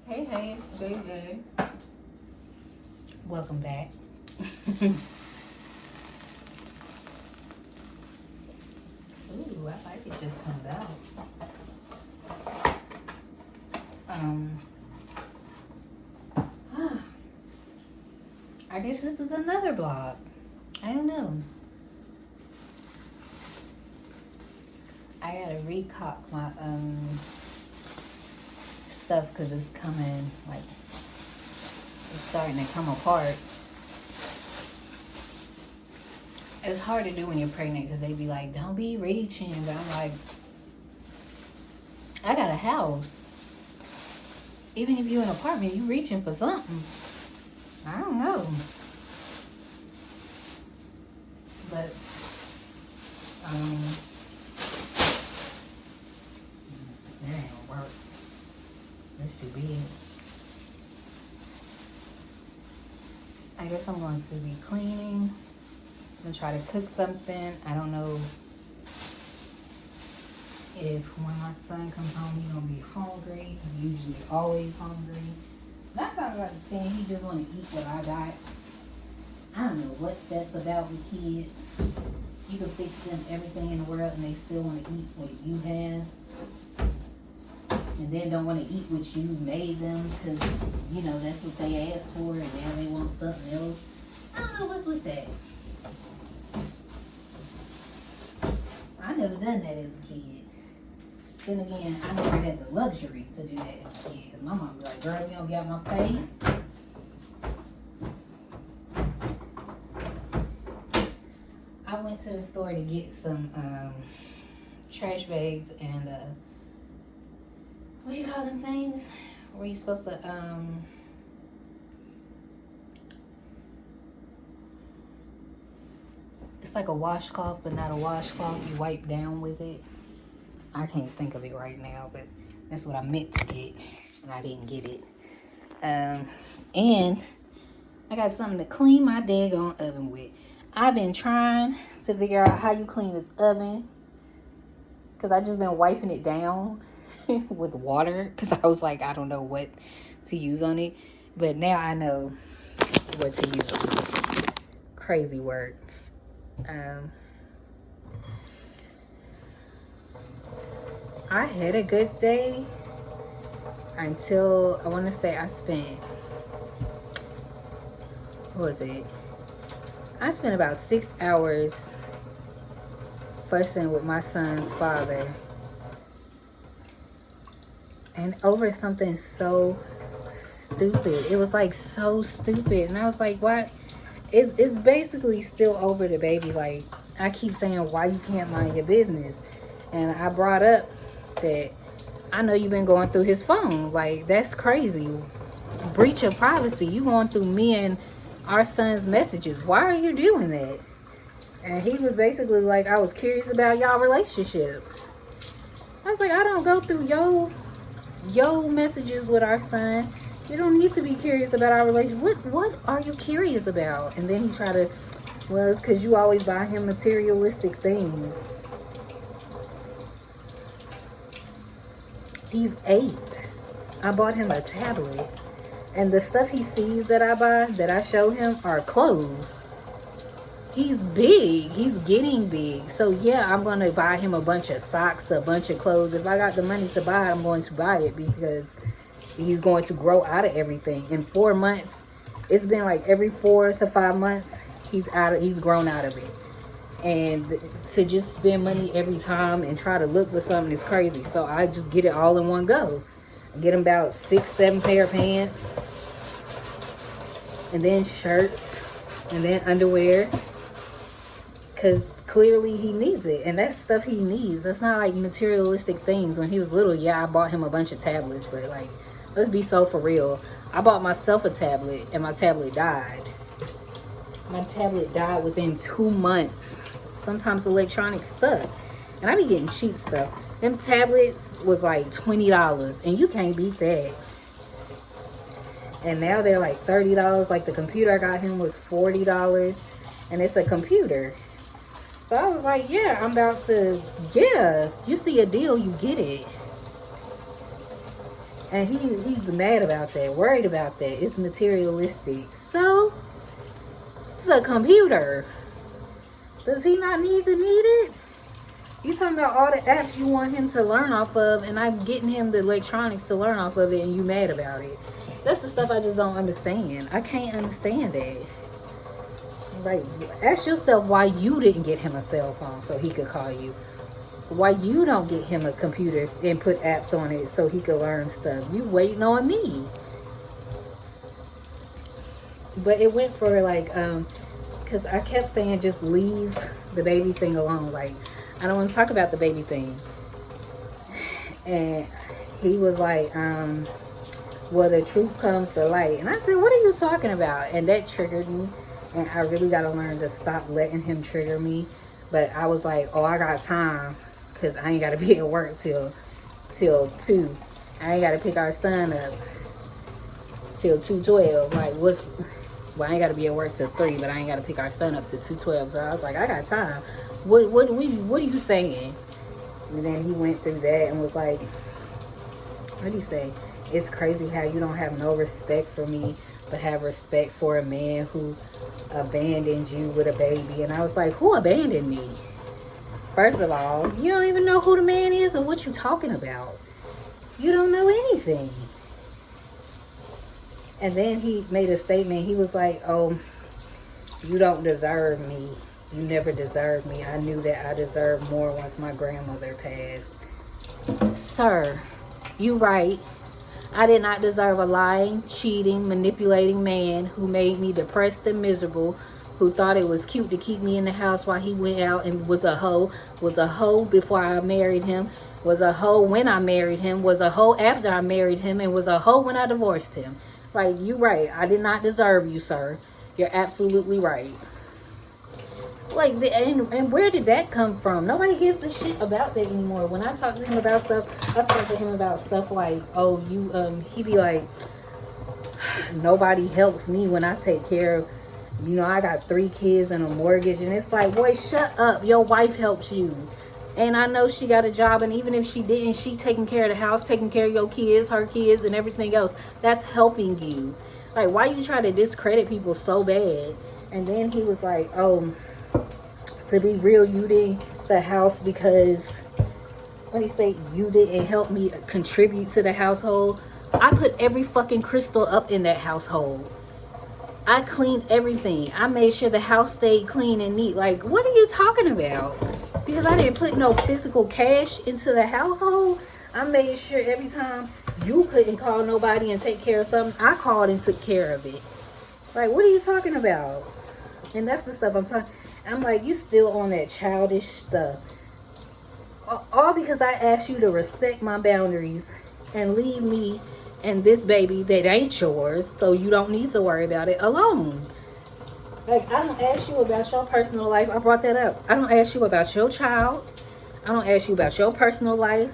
Hey, hey, it's JJ. Welcome back. Ooh, I like it just comes out. I guess this is another vlog. I don't know. I gotta recock my stuff because it's coming, like, it's starting to come apart. It's hard to do when you're pregnant because they be like, don't be reaching. But I'm like, I got a house. Even if you're in an apartment, you reaching for something. I don't know. But, that ain't gonna work. That's too big. I guess I'm going to be cleaning. I'm gonna try to cook something. I don't know if when my son comes home he's gonna be hungry. He's usually always hungry. 9 times out of 10 he just wanna eat what I got. I don't know what that's about with kids. You can fix them everything in the world and they still wanna eat what you have. And then don't want to eat what you made them because, you know, that's what they asked for and now they want something else. I don't know what's with that. I never done that as a kid. Then again, I never had the luxury to do that as a kid because my mom was like, girl, you don't get out my face. I went to the store to get some trash bags and what do you call them things? Where you supposed to it's like a washcloth but not a washcloth. You wipe down with it. I can't think of it right now, but that's what I meant to get and I didn't get it. And I got something to clean my daggone oven with. I've been trying to figure out how you clean this oven because I just been wiping it down with water because I was like, I don't know what to use on it, but now I know what to use on it. Crazy work. I had a good day until I want to say I spent, what was it? I spent about 6 hours fussing with my son's father. And over something so stupid. It was like so stupid. And I was like, what? It's basically still over the baby. Like, I keep saying, why you can't mind your business? And I brought up that I know you've been going through his phone. Like, that's crazy. Breach of privacy. You going through me and our son's messages. Why are you doing that? And he was basically like, I was curious about y'all relationship. I was like, I don't go through yo messages with our son. You don't need to be curious about our relationship. What are you curious about? And then he tried to, well, it's because you always buy him materialistic things. He's 8. I bought him a tablet. And the stuff he sees that I buy, that I show him, are clothes. He's big. He's getting big. So, yeah, I'm going to buy him a bunch of socks, a bunch of clothes. If I got the money to buy it, I'm going to buy it because he's going to grow out of everything. In 4 months, it's been like every 4 to 5 months, he's grown out of it. And to just spend money every time and try to look for something is crazy. So I just get it all in one go. I get him about 6, 7 pair of pants. And then shirts. And then underwear. Because clearly he needs it. And that's stuff he needs. That's not like materialistic things. When he was little, yeah, I bought him a bunch of tablets. But like, let's be so for real. I bought myself a tablet and my tablet died. My tablet died within 2 months. Sometimes electronics suck. And I be getting cheap stuff. Them tablets was like $20. And you can't beat that. And now they're like $30. Like the computer I got him was $40. And it's a computer. So I was like, yeah, I'm about to, yeah. You see a deal, you get it. And he's mad about that, worried about that. It's materialistic. So, it's a computer. Does he not need it? You talking about all the apps you want him to learn off of, and I'm getting him the electronics to learn off of it, and you mad about it. That's the stuff I just don't understand. I can't understand that. Like, ask yourself why you didn't get him a cell phone so he could call you. Why you don't get him a computer and put apps on it so he could learn stuff. You waiting on me. But it went for like, because I kept saying just leave the baby thing alone. Like, I don't want to talk about the baby thing. And he was like, well, the truth comes to light. And I said, what are you talking about? And that triggered me. And I really got to learn to stop letting him trigger me. But I was like, oh, I got time. Because I ain't got to be at work till 2. I ain't got to pick our son up till 2:12. Like, well, I ain't got to be at work till 3. But I ain't got to pick our son up till 2:12. So I was like, I got time. What are you saying? And then he went through that and was like, what did he say? It's crazy how you don't have no respect for me, but have respect for a man who abandoned you with a baby. And I was like, who abandoned me? First of all, you don't even know who the man is or what you talking about. You don't know anything. And then he made a statement. He was like, oh, you don't deserve me. You never deserved me. I knew that I deserved more once my grandmother passed. Sir, you right. I did not deserve a lying, cheating, manipulating man who made me depressed and miserable, who thought it was cute to keep me in the house while he went out and was a hoe before I married him, was a hoe when I married him, was a hoe after I married him, and was a hoe when I divorced him. Like, you right. I did not deserve you, sir. You're absolutely right. Like, and where did that come from? Nobody gives a shit about that anymore. When I talk to him about stuff, I talk to him about stuff like, oh, he be like, nobody helps me when I take care of, I got 3 kids and a mortgage. And it's like, boy, shut up. Your wife helps you. And I know she got a job, and even if she didn't, she taking care of the house, taking care of your kids, her kids, and everything else. That's helping you. Like, why you try to discredit people so bad? And then he was like, oh, to be real, you did the house because, what do you say, you didn't help me contribute to the household. I put every fucking crystal up in that household. I cleaned everything. I made sure the house stayed clean and neat. Like, what are you talking about? Because I didn't put no physical cash into the household. I made sure every time you couldn't call nobody and take care of something, I called and took care of it. Like, what are you talking about? And that's the stuff I'm talking. I'm like, you still on that childish stuff. All because I asked you to respect my boundaries and leave me and this baby that ain't yours, so you don't need to worry about it, alone. Like, I don't ask you about your personal life. I brought that up. I don't ask you about your child. I don't ask you about your personal life.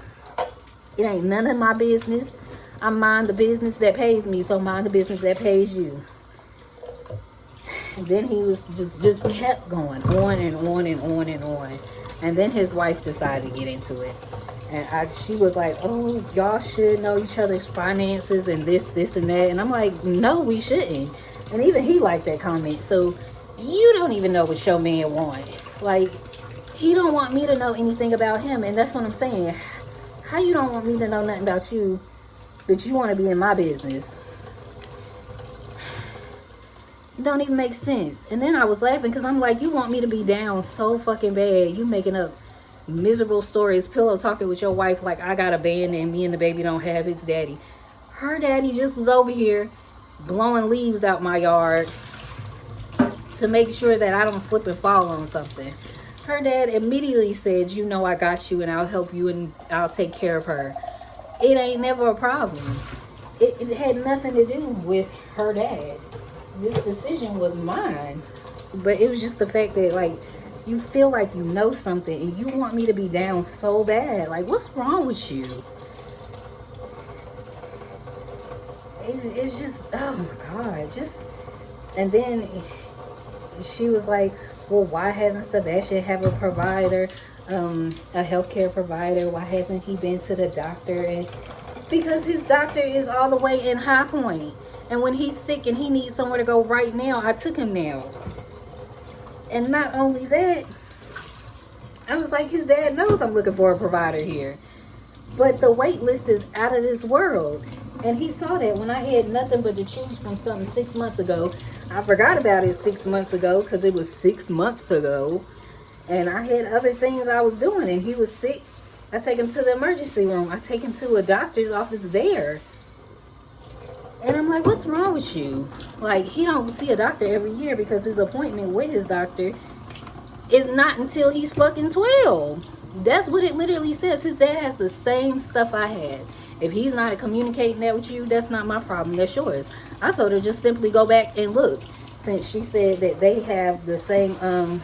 It ain't none of my business. I mind the business that pays me, so mind the business that pays you. And then he was just kept going on and on and on and on. And then his wife decided to get into it. And she was like, oh, y'all should know each other's finances and this, and that. And I'm like, no, we shouldn't. And even he liked that comment. So you don't even know what your man want. Like, he don't want me to know anything about him. And that's what I'm saying. How you don't want me to know nothing about you, but you want to be in my business? It don't even make sense. And then I was laughing because I'm like, you want me to be down so fucking bad. You making up miserable stories, pillow talking with your wife like I got a band and me and the baby don't have his daddy. Her daddy just was over here blowing leaves out my yard to make sure that I don't slip and fall on something. Her dad immediately said, you know, I got you and I'll help you and I'll take care of her. It ain't never a problem. It had nothing to do with her dad. This decision was mine. But it was just the fact that, like, you feel like you know something and you want me to be down so bad. Like, what's wrong with you? It's just, oh my God. And then she was like, well, why hasn't Sebastian have a provider, a healthcare provider? Why hasn't he been to the doctor? And Because his doctor is all the way in High Point. And when he's sick and he needs somewhere to go right now, I took him now. And not only that, I was like, his dad knows I'm looking for a provider here. But the wait list is out of this world. And he saw that when I had nothing but to choose from something 6 months ago. I forgot about it 6 months ago because it was 6 months ago. And I had other things I was doing. And he was sick. I take him to the emergency room. I take him to a doctor's office there. And I'm like, what's wrong with you? Like, he don't see a doctor every year because his appointment with his doctor is not until he's fucking 12. That's what it literally says. His dad has the same stuff I had. If he's not communicating that with you, that's not my problem. That's yours. I told her just simply go back and look. Since she said that they have the same,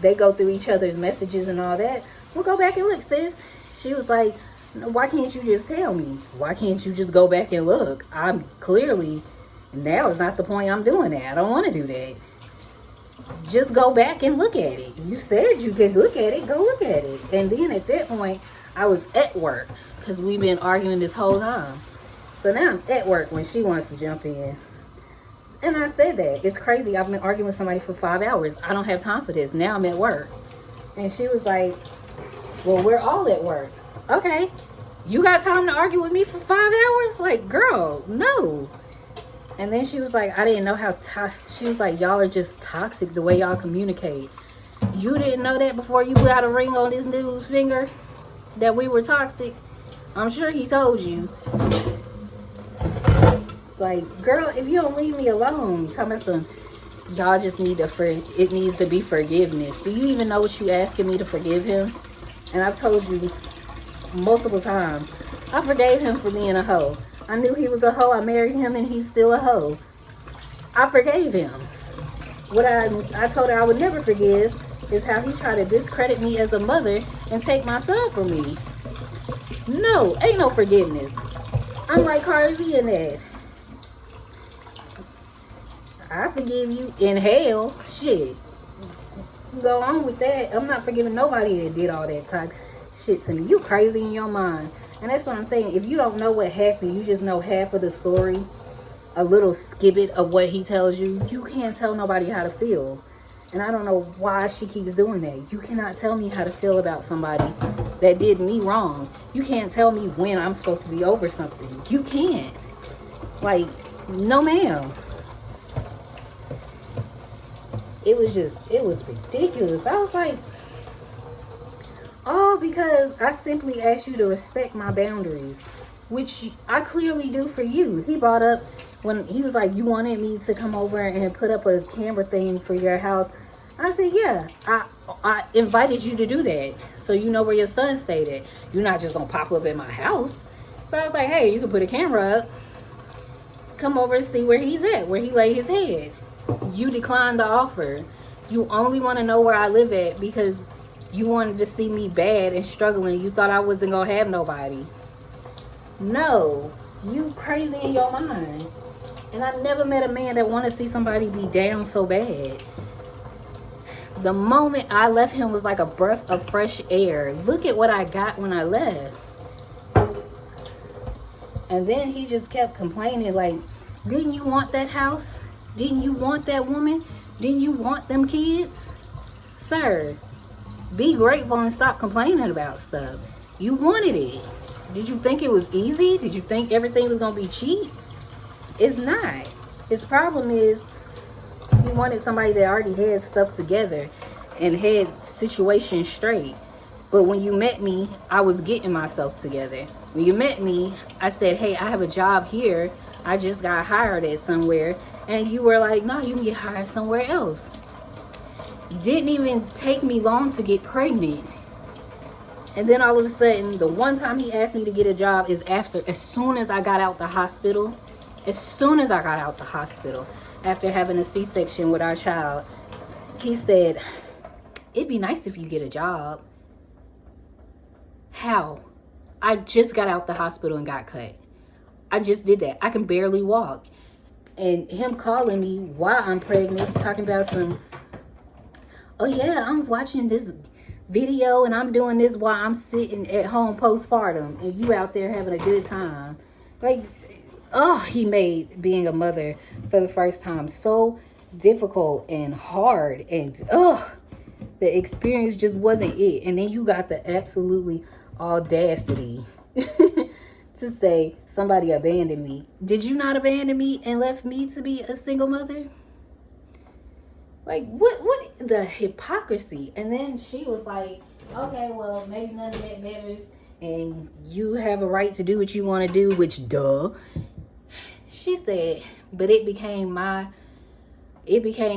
they go through each other's messages and all that. Well, go back and look, sis. She was like, why can't you just tell me? Why can't you just go back and look? I'm clearly, now is not the point I'm doing that. I don't want to do that. Just go back and look at it. You said you could look at it. Go look at it. And then at that point, I was at work because we've been arguing this whole time. So now I'm at work when she wants to jump in. And I said that. It's crazy. I've been arguing with somebody for 5 hours. I don't have time for this. Now I'm at work. And she was like, well, we're all at work. Okay. You got time to argue with me for 5 hours? Like, girl, no. And then she was like, I didn't know how she was like, y'all are just toxic the way y'all communicate. You didn't know that before you got a ring on this dude's finger? That we were toxic? I'm sure he told you. Like, girl, if you don't leave me alone, tell me some, y'all just need to, it needs to be forgiveness. Do you even know what you asking me to forgive him? And I've told you multiple times, I forgave him for being a hoe. I knew he was a hoe. I married him and he's still a hoe. I forgave him. What I told her I would never forgive is how he tried to discredit me as a mother and take my son from me. No, ain't no forgiveness. I'm like Cardi B in that. I forgive you in hell. Shit. Go on with that. I'm not forgiving nobody that did all that type shit to me. You crazy in your mind. And that's what I'm saying. If you don't know what happened, you just know half of the story, a little skibbit of what he tells you, you can't tell nobody how to feel. And I don't know why she keeps doing that. You cannot tell me how to feel about somebody that did me wrong. You can't tell me when I'm supposed to be over something. You can't. Like, no ma'am. It was ridiculous. I was like, all because I simply asked you to respect my boundaries, which I clearly do for you. He brought up when he was like, you wanted me to come over and put up a camera thing for your house. I said, yeah, I invited you to do that. So you know where your son stayed at. You're not just going to pop up at my house. So I was like, hey, you can put a camera up. Come over and see where he's at, where he laid his head. You declined the offer. You only want to know where I live at because you wanted to see me bad and struggling. You thought I wasn't going to have nobody. No, you crazy in your mind. And I never met a man that wanted to see somebody be down so bad. The moment I left him was like a breath of fresh air. Look at what I got when I left. And then he just kept complaining like, didn't you want that house? Didn't you want that woman? Didn't you want them kids? Sir, be grateful and stop complaining about stuff. You wanted it. Did you think it was easy? Did you think everything was going to be cheap? It's not. His problem is he wanted somebody that already had stuff together and had situations straight. But when you met me, I was getting myself together. When you met me, I said, hey, I have a job here. I just got hired at somewhere. And you were like, no, you can get hired somewhere else. Didn't even take me long to get pregnant. And then all of a sudden, the one time he asked me to get a job is as soon as I got out the hospital. As soon as I got out the hospital, after having a C-section with our child, he said, it'd be nice if you get a job. How? I just got out the hospital and got cut. I just did that. I can barely walk. And him calling me while I'm pregnant, talking about some, oh yeah, I'm watching this video and I'm doing this while I'm sitting at home postpartum and you out there having a good time. Like, oh, he made being a mother for the first time so difficult and hard, and the experience just wasn't it. And then you got the absolutely audacity to say somebody abandoned me. Did you not abandon me and left me to be a single mother? Like, what the hypocrisy? And then she was like, okay, well, maybe none of that matters, and you have a right to do what you want to do, which, duh. She said, but it became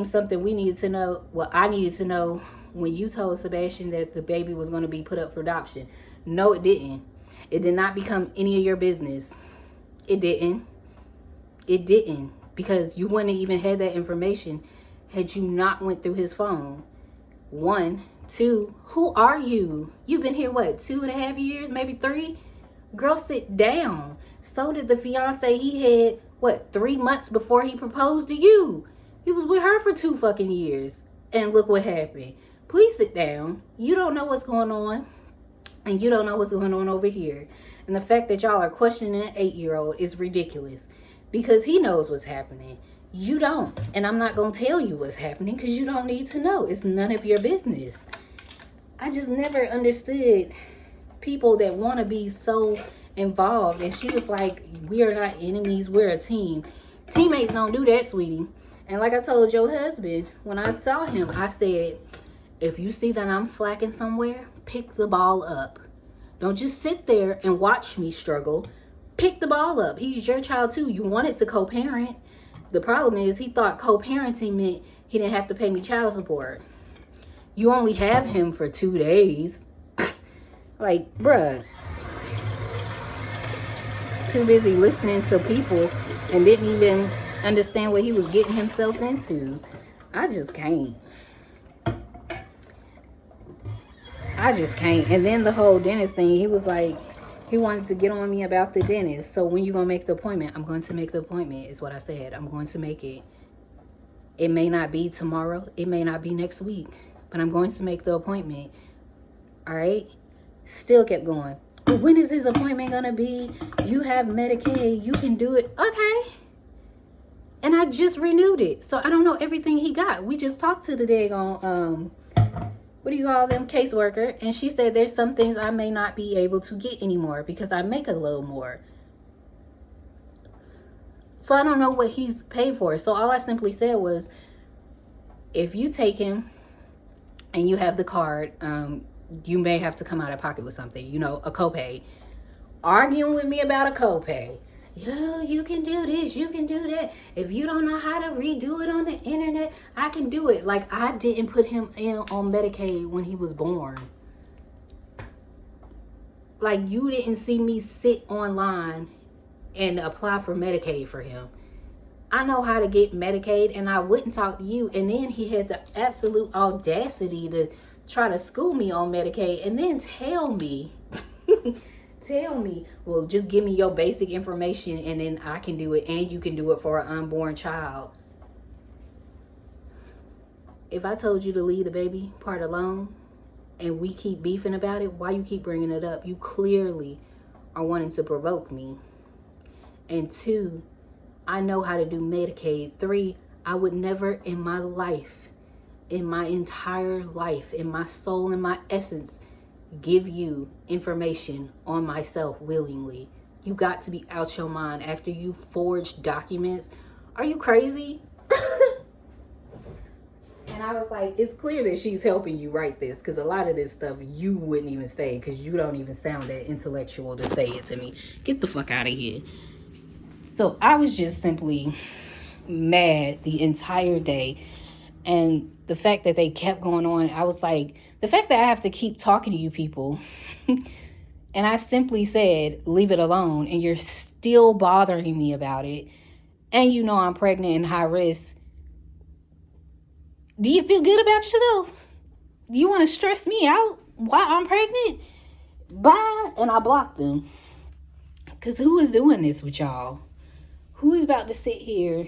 something we needed to know. Well, I needed to know when you told Sebastian that the baby was going to be put up for adoption. No, it didn't. It did not become any of your business. It didn't. It didn't. Because you wouldn't have even had that information had you not went through his phone. 1, 2, who are you? You've been here, what, 2.5 years, maybe 3? Girl, sit down. So did the fiance he had, what, 3 months before he proposed to you. He was with her for 2 fucking years. And look what happened. Please sit down. You don't know what's going on. And you don't know what's going on over here. And the fact that y'all are questioning an 8-year-old is ridiculous. Because he knows what's happening. You don't. And I'm not going to tell you what's happening because you don't need to know. It's none of your business. I just never understood people that want to be so involved. And she was like, we are not enemies. We're a team. Teammates don't do that, sweetie. And like I told your husband, when I saw him, I said, if you see that I'm slacking somewhere, pick the ball up. Don't just sit there and watch me struggle. Pick the ball up. He's your child too. You wanted to co-parent. The problem is he thought co-parenting meant he didn't have to pay me child support. You only have him for 2 days. Like, bruh. Too busy listening to people and didn't even understand what he was getting himself into. I just can't. And then the whole dentist thing, he was like, he wanted to get on me about the dentist. So when you going to make the appointment? I'm going to make the appointment is what I said. I'm going to make it. It may not be tomorrow. It may not be next week. But I'm going to make the appointment. All right? Still kept going. But when is his appointment going to be? You have Medicaid. You can do it. Okay. And I just renewed it. So I don't know everything he got. We just talked to the daggone, what do you call them, caseworker, and she said there's some things I may not be able to get anymore because I make a little more. So I don't know what he's paid for. So all I simply said was, if you take him and you have the card, you may have to come out of pocket with something, you know, a copay. Arguing with me about a copay. Yo, you can do this, you can do that. If you don't know how to redo it on the internet, I can do it. Like, I didn't put him in on Medicaid when he was born. Like, you didn't see me sit online and apply for Medicaid for him. I know how to get Medicaid, and I wouldn't talk to you. And then he had the absolute audacity to try to school me on Medicaid and then tell me well, just give me your basic information and then I can do it, and you can do it for an unborn child. If I told you to leave the baby part alone and we keep beefing about it, why you keep bringing it up? You clearly are wanting to provoke me. And 2, I know how to do Medicaid. 3, I would never in my life, in my entire life, in my soul, in my essence, give you information on myself willingly. You got to be out your mind after you forged documents. Are you crazy? And I was like, it's clear that she's helping you write this, because a lot of this stuff you wouldn't even say, because you don't even sound that intellectual to say it to me. Get the fuck out of here. So I was just simply mad the entire day. And the fact that they kept going on, I was like, the fact that I have to keep talking to you people, and I simply said, leave it alone, and you're still bothering me about it, and you know I'm pregnant and high risk. Do you feel good about yourself? You want to stress me out while I'm pregnant? Bye. And I blocked them. Because who is doing this with y'all? Who is about to sit here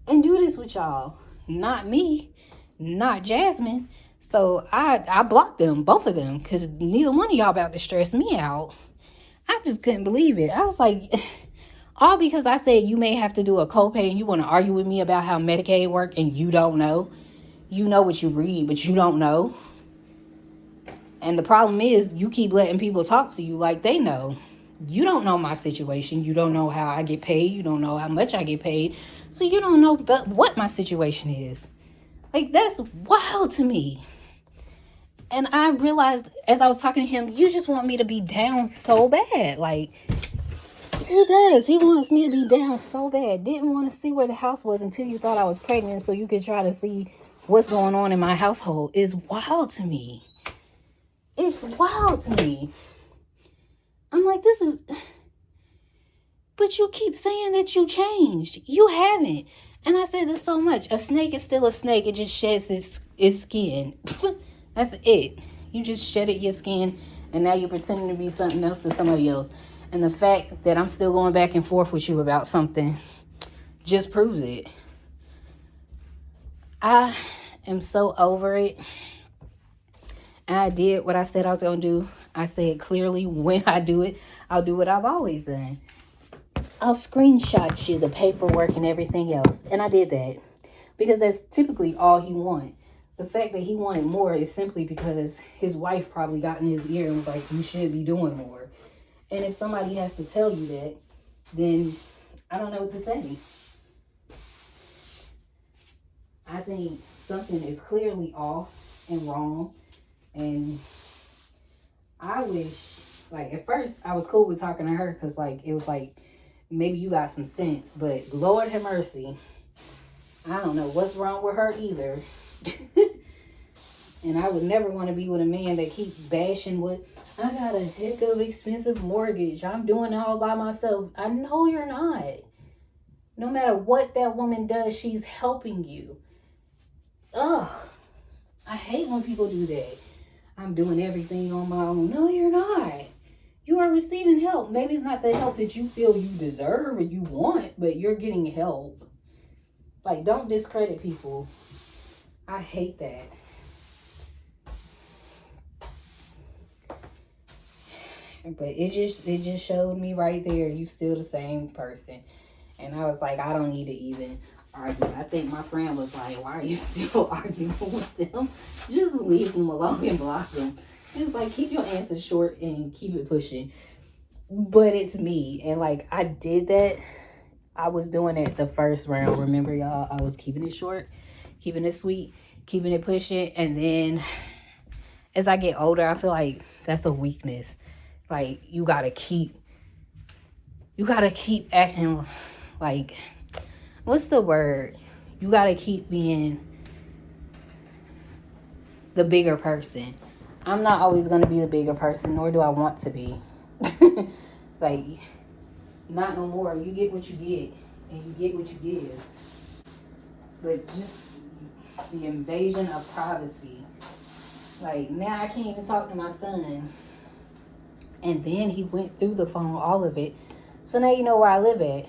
and do this with y'all? Not me. Not Jasmine. So I blocked them, both of them, because neither one of y'all about to stress me out. I just couldn't believe it. I was like, all because I said you may have to do a copay and you want to argue with me about how Medicaid work and you don't know. You know what you read, but you don't know. And the problem is you keep letting people talk to you like they know. You don't know my situation. You don't know how I get paid. You don't know how much I get paid. So you don't know what my situation is. Like, that's wild to me. And I realized as I was talking to him, you just want me to be down so bad. Like, he does. He wants me to be down so bad. Didn't want to see where the house was until you thought I was pregnant so you could try to see what's going on in my household. It's wild to me. It's wild to me. I'm like, this is... But you keep saying that you changed. You haven't. And I said this so much. A snake is still a snake. It just sheds its skin. That's it. You just shedded your skin, and now you're pretending to be something else to somebody else. And the fact that I'm still going back and forth with you about something just proves it. I am so over it. And I did what I said I was going to do. I said clearly when I do it, I'll do what I've always done. I'll screenshot you the paperwork and everything else. And I did that because that's typically all he wanted. The fact that he wanted more is simply because his wife probably got in his ear and was like, you should be doing more. And if somebody has to tell you that, then I don't know what to say. I think something is clearly off and wrong. And I wish, like, at first I was cool with talking to her because, like, it was like, maybe you got some sense. But Lord have mercy, I don't know what's wrong with her either. And I would never want to be with a man that keeps bashing what, I got a heck of expensive mortgage. I'm doing it all by myself. I know you're not. No matter what that woman does, she's helping you. Ugh. I hate when people do that. I'm doing everything on my own. No, you're not. You are receiving help. Maybe it's not the help that you feel you deserve or you want, but you're getting help. Like, don't discredit people. I hate that. But it just showed me right there, you still the same person. And I was like, I don't need to even argue. I think my friend was like, why are you still arguing with them? Just leave them alone and block them. It's like, keep your answers short and keep it pushing. But it's me. And like, I did that. I was doing it the first round. Remember, y'all? I was keeping it short, keeping it sweet, keeping it pushing. And then as I get older, I feel like that's a weakness. Like, you gotta keep acting like, what's the word? You gotta keep being the bigger person. I'm not always gonna be the bigger person, nor do I want to be. Like, not no more. You get what you get, and you get what you give. But just the invasion of privacy. Like, now I can't even talk to my son. And then he went through the phone, all of it. So now you know where I live at.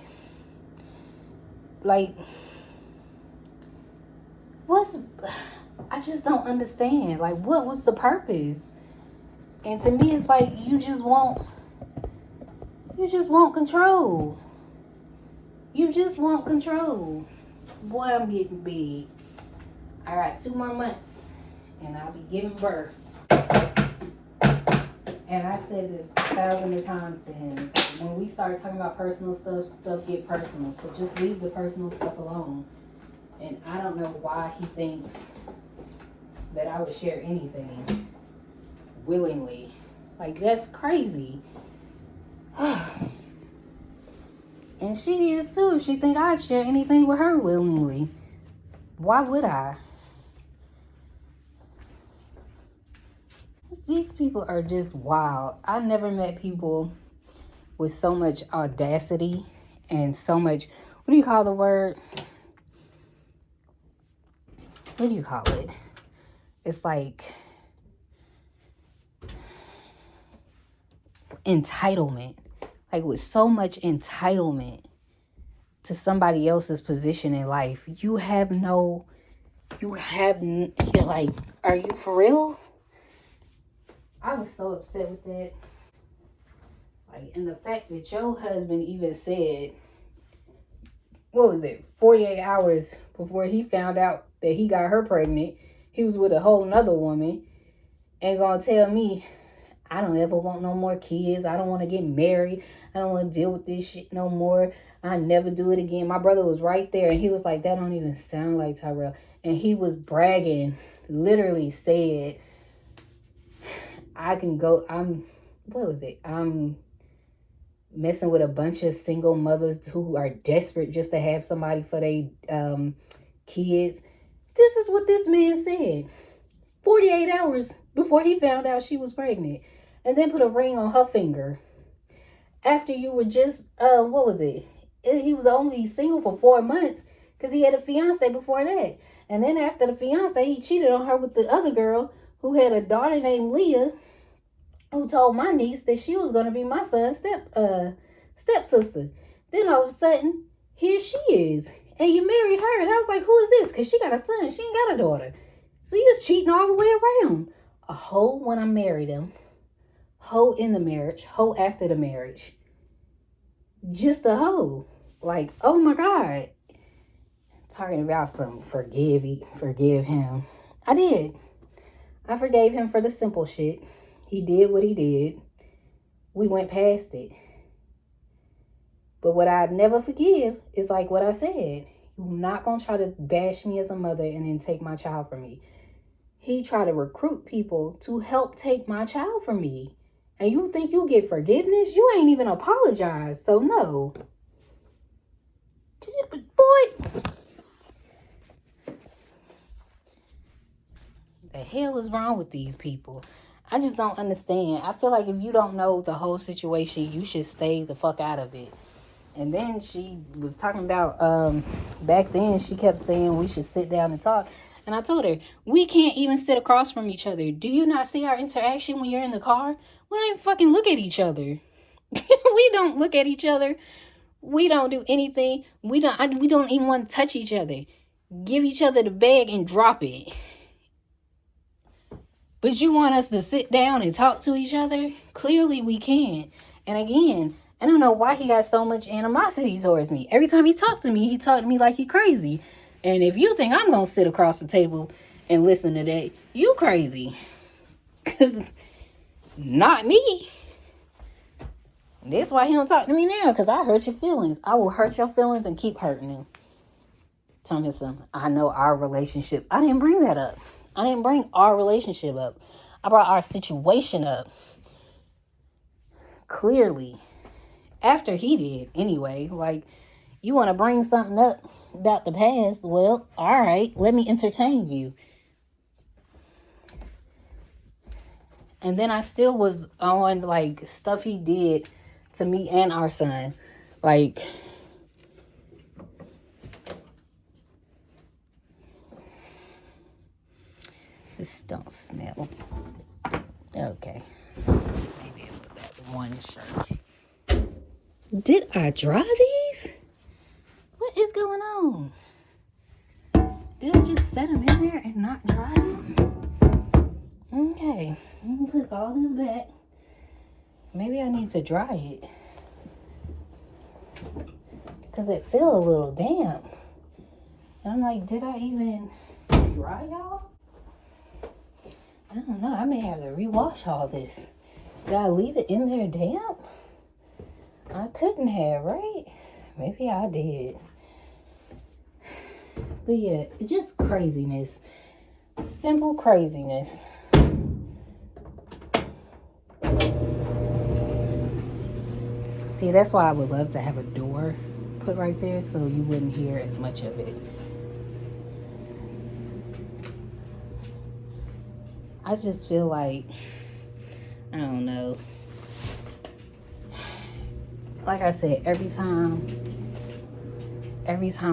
Like, I just don't understand. Like, what was the purpose? And to me, it's like, you just want control. You just want control. Boy, I'm getting big. I got 2 more months, and I'll be giving birth. And I said this 1,000 times to him. When we start talking about personal stuff get personal. So just leave the personal stuff alone. And I don't know why he thinks that I would share anything willingly. Like, that's crazy. And she is too. If she think I'd share anything with her willingly, why would I? These people are just wild. I never met people with so much audacity and so much, what do you call the word? What do you call it? It's like entitlement. Like, with so much entitlement to somebody else's position in life. You're like, Are you for real? I was so upset with that. Like, and the fact that your husband even said, what was it, 48 hours before he found out that he got her pregnant, he was with a whole nother woman, and gonna tell me, I don't ever want no more kids. I don't want to get married. I don't want to deal with this shit no more. I never do it again. My brother was right there, and he was like, that don't even sound like Tyrell. And he was bragging, literally said, I'm messing with a bunch of single mothers who are desperate just to have somebody for their kids. This is what this man said 48 hours before he found out she was pregnant, and then put a ring on her finger after you were just he was only single for 4 months because he had a fiance before that. And then after the fiance, he cheated on her with the other girl who had a daughter named Leah, who told my niece that she was going to be my son's stepsister. Then all of a sudden, here she is. And you married her. And I was like, who is this? Because she got a son. She ain't got a daughter. So you was cheating all the way around. A hoe when I married him. Hoe in the marriage. Hoe after the marriage. Just a hoe. Like, oh my God. Talking about some forgive him. I did. I forgave him for the simple shit. He did what he did. We went past it. But what I'd never forgive is like what I said. You're not going to try to bash me as a mother and then take my child from me. He tried to recruit people to help take my child from me. And you think you get forgiveness? You ain't even apologized. So no. Boy. The hell is wrong with these people? I just don't understand. I feel like if you don't know the whole situation, you should stay the fuck out of it. And then she was talking about, back then she kept saying we should sit down and talk. And I told her, we can't even sit across from each other. Do you not see our interaction when you're in the car? We don't even fucking look at each other. We don't look at each other. We don't do anything. We don't even want to touch each other. Give each other the bag and drop it. But you want us to sit down and talk to each other? Clearly we can't. And again, I don't know why he got so much animosity towards me. Every time he talked to me like he crazy. And if you think I'm going to sit across the table and listen to that, you crazy. Because not me. That's why he don't talk to me now. Because I hurt your feelings. I will hurt your feelings and keep hurting them. Tell me something. I know our relationship. I didn't bring that up. I didn't bring our relationship up. I brought our situation up. Clearly. After he did, anyway. Like, you want to bring something up about the past? Well, all right. Let me entertain you. And then I still was on, like, stuff he did to me and our son. Like, this don't smell. Okay. Maybe it was that one shirt. Did I dry these? What is going on? Did I just set them in there and not dry them? Okay. Let me put all this back. Maybe I need to dry it. Because it feels a little damp. And I'm like, did I even dry y'all? I don't know. I may have to rewash all this. Did I leave it in there damp? I couldn't have, right? Maybe I did. But yeah, just craziness. Simple craziness. See, that's why I would love to have a door put right there so you wouldn't hear as much of it. I just feel like, I don't know. Like I said, every time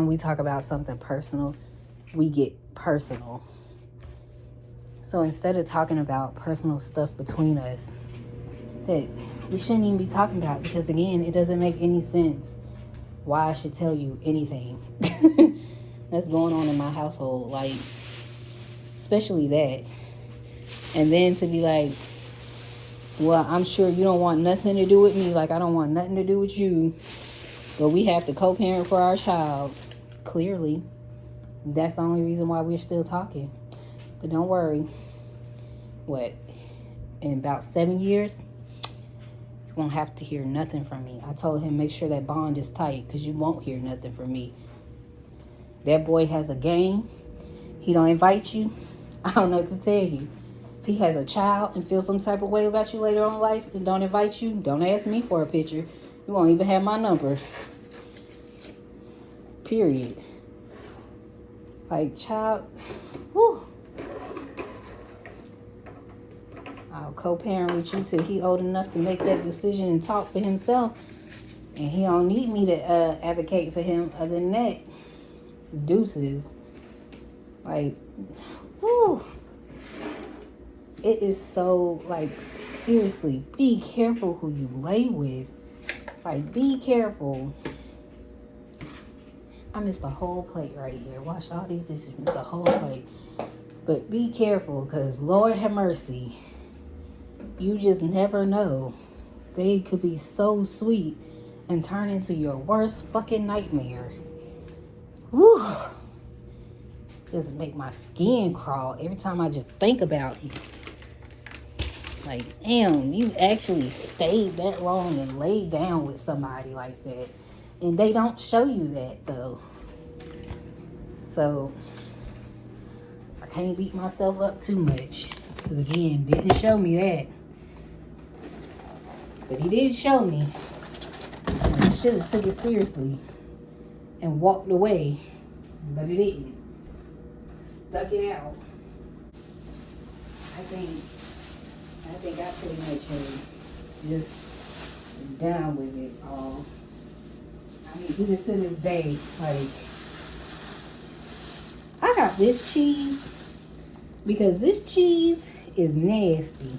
we talk about something personal, we get personal. So instead of talking about personal stuff between us that we shouldn't even be talking about, because again, it doesn't make any sense why I should tell you anything that's going on in my household. Like, especially that. And then to be like, well, I'm sure you don't want nothing to do with me, like I don't want nothing to do with you, but we have to co-parent for our child. Clearly, that's the only reason why we're still talking. But don't worry. What? In about 7 years, you won't have to hear nothing from me. I told him, make sure that bond is tight, because you won't hear nothing from me. That boy has a game. He don't invite you. I don't know what to tell you. If he has a child and feels some type of way about you later on in life and don't invite you, don't ask me for a picture. You won't even have my number. Period. Like, child, whew. I'll co-parent with you till he old enough to make that decision and talk for himself. And he don't need me to advocate for him. Other than that, deuces. Like, whew. It is so, like, seriously, be careful who you lay with. Like, be careful. I missed the whole plate right here. Wash all these dishes, missed the whole plate. But be careful, because Lord have mercy. You just never know. They could be so sweet and turn into your worst fucking nightmare. Whew. Just make my skin crawl every time I just think about it. Like, damn, you actually stayed that long and laid down with somebody like that. And they don't show you that, though. So, I can't beat myself up too much. Because, again, didn't show me that. But he did show me. I should have took it seriously. And walked away. But it didn't. Stuck it out. I think I pretty much am just down with it all. I mean, even to this day, like, I got this cheese because this cheese is nasty.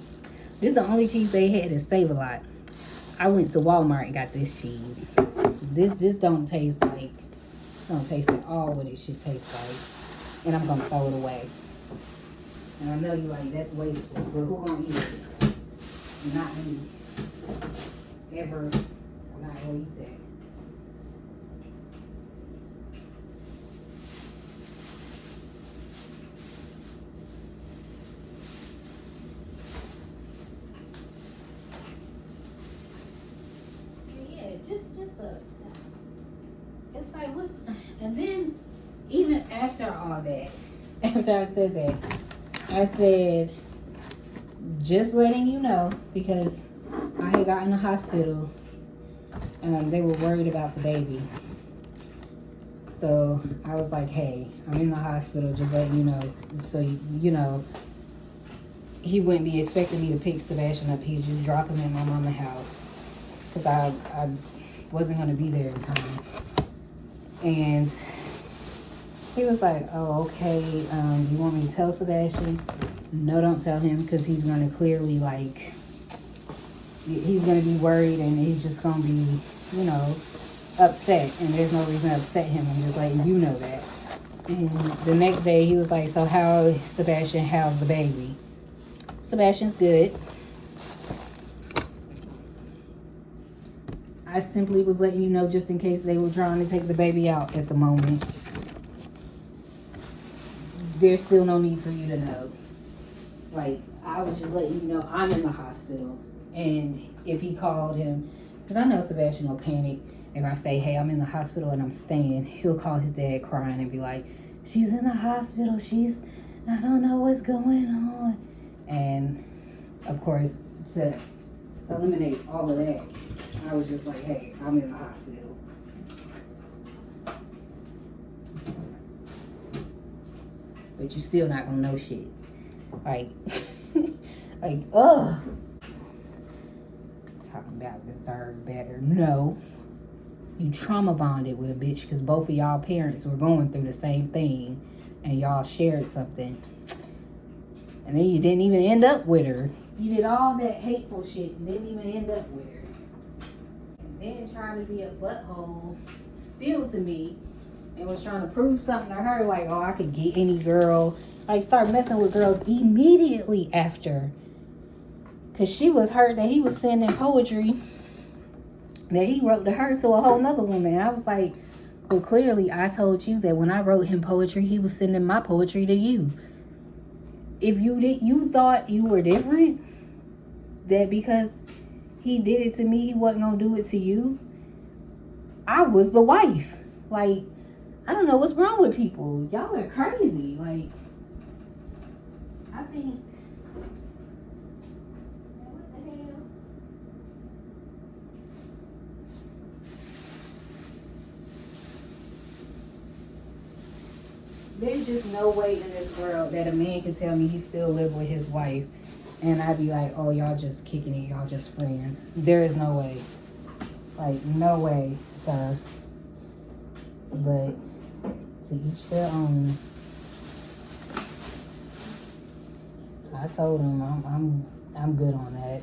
This is the only cheese they had at Save-A-Lot. I went to Walmart and got this cheese. This don't taste at all what it should taste like. And I'm gonna throw it away. And I know you like, that's wasteful, but who gonna eat it? Not me. Ever. I'm not gonna eat that. Yeah, just a. It's like, what's. And then, even after all that, after I said that, I said, just letting you know, because I had got in the hospital. They were worried about the baby. So I was like, hey, I'm in the hospital, just letting you know. So, you know, he wouldn't be expecting me to pick Sebastian up. He'd just drop him at my mama's house. Because I wasn't going to be there in time. And he was like, oh, okay, you want me to tell Sebastian? No, don't tell him, because he's going to clearly, like, he's going to be worried, and he's just going to be, you know, upset, and there's no reason to upset him. I'm just letting you know that. And the next day, he was like, so how, Sebastian, how's the baby? Sebastian's good. I simply was letting you know just in case they were trying to take the baby out at the moment. There's still no need for you to know. Like, I was just letting you know I'm in the hospital. And if he called him, because I know Sebastian will panic if I say, hey, I'm in the hospital and I'm staying. He'll call his dad crying and be like, she's in the hospital. I don't know what's going on. And, of course, to eliminate all of that, I was just like, hey, I'm in the hospital. But you still not gonna know shit. Like, ugh. Talking about deserve better. No. You trauma bonded with a bitch because both of y'all parents were going through the same thing and y'all shared something. And then you didn't even end up with her. You did all that hateful shit and didn't even end up with her. And then trying to be a butthole still to me and was trying to prove something to her, like, oh, I could get any girl Like, start messing with girls immediately after. Because she was hurt that he was sending poetry that he wrote to her to a whole nother woman. I was like, well, clearly I told you that when I wrote him poetry, he was sending my poetry to you. If you thought you were different, that because he did it to me, he wasn't going to do it to you. I was the wife. Like, I don't know what's wrong with people. Y'all are crazy. Like, I think, what the hell? There's just no way in this world that a man can tell me he still live with his wife and I'd be like, oh, y'all just kicking it, y'all just friends. There is no way. Like, no way, sir. But to each their own. I told him I'm good on that.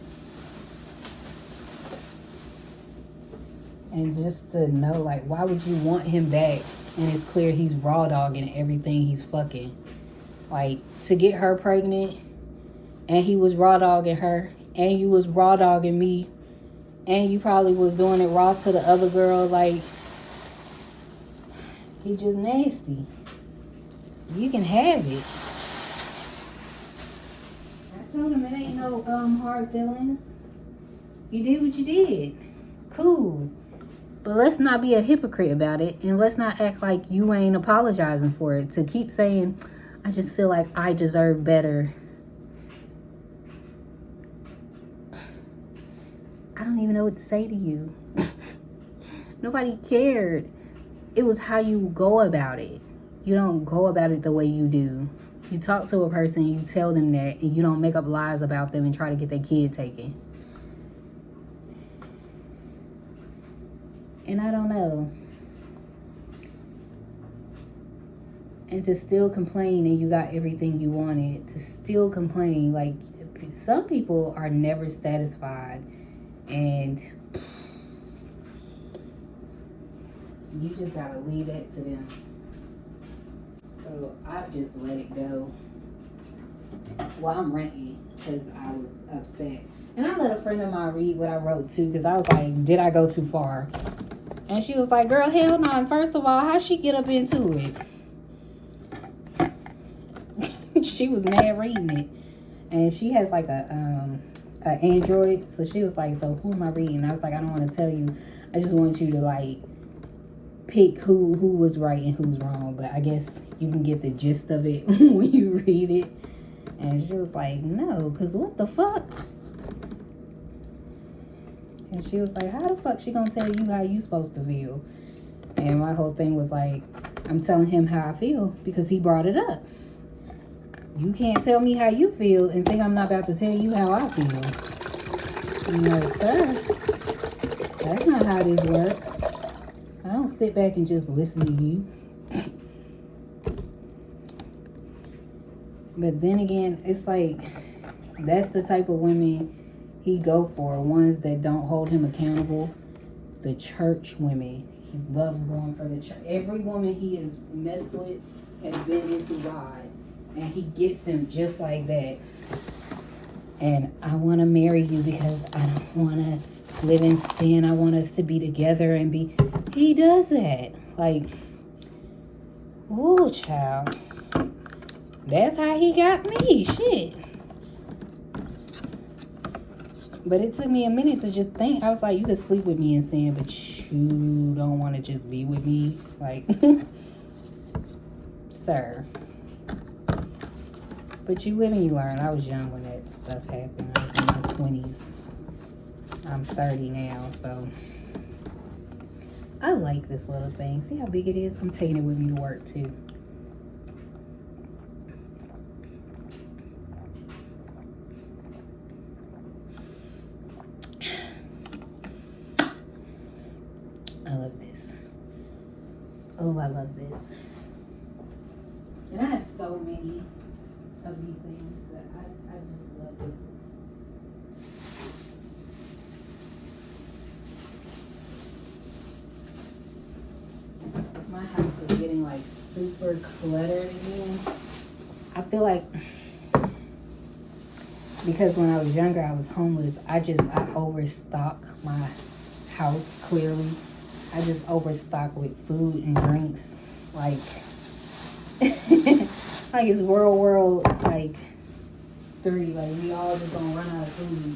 And just to know, like, why would you want him back? And it's clear he's raw dogging everything he's fucking. Like, to get her pregnant, and he was raw dogging her, and you was raw dogging me, and you probably was doing it raw to the other girl. Like, he just nasty. You can have it. I told him it ain't no hard feelings. You did what you did. Cool. But let's not be a hypocrite about it. And let's not act like you ain't apologizing for it. To keep saying, I just feel like I deserve better. I don't even know what to say to you. Nobody cared. It was how you go about it. You don't go about it the way you do. You talk to a person, you tell them that, and you don't make up lies about them and try to get their kid taken. And I don't know. And to still complain and you got everything you wanted. To still complain. Like, some people are never satisfied. And you just gotta leave that to them. So I've just let it go. Well, I'm ranting because I was upset. And I let a friend of mine read what I wrote too, because I was like, did I go too far? And she was like, girl, hell no. And first of all, how'd she get up into it? She was mad reading it. And she has like a Android. So she was like, so who am I reading? I was like, I don't want to tell you. I just want you to like pick who was right and who's wrong. But I guess you can get the gist of it when you read it. And she was like, no, because what the fuck? And she was like, how the fuck she gonna tell you how you supposed to feel? And my whole thing was like, I'm telling him how I feel because he brought it up. You can't tell me how you feel and think I'm not about to tell you how I feel. No, sir. That's not how this works. I don't sit back and just listen to you. But then again, it's like, that's the type of women he go for. Ones that don't hold him accountable. The church women. He loves going for the church. Every woman he has messed with has been into God. And he gets them just like that. And I want to marry you because I don't want to live in sin. I want us to be together and be... He does that. Like, ooh, child. That's how he got me. Shit. But it took me a minute to just think. I was like, you could sleep with me in sin, but you don't want to just be with me. Like, sir. But you live and you learn. I was young when that stuff happened. I was in my 20s. I'm 30 now, so I like this little thing. See how big it is? I'm taking it with me to work, too. I love this. Oh, I love this. And I have so many of these things that I just love this. My house is getting like super cluttered again. I feel like because when I was younger, I was homeless. I overstock my house, clearly. I just overstock with food and drinks. Like, like it's World, like, 3. Like, we all just gonna run out of food.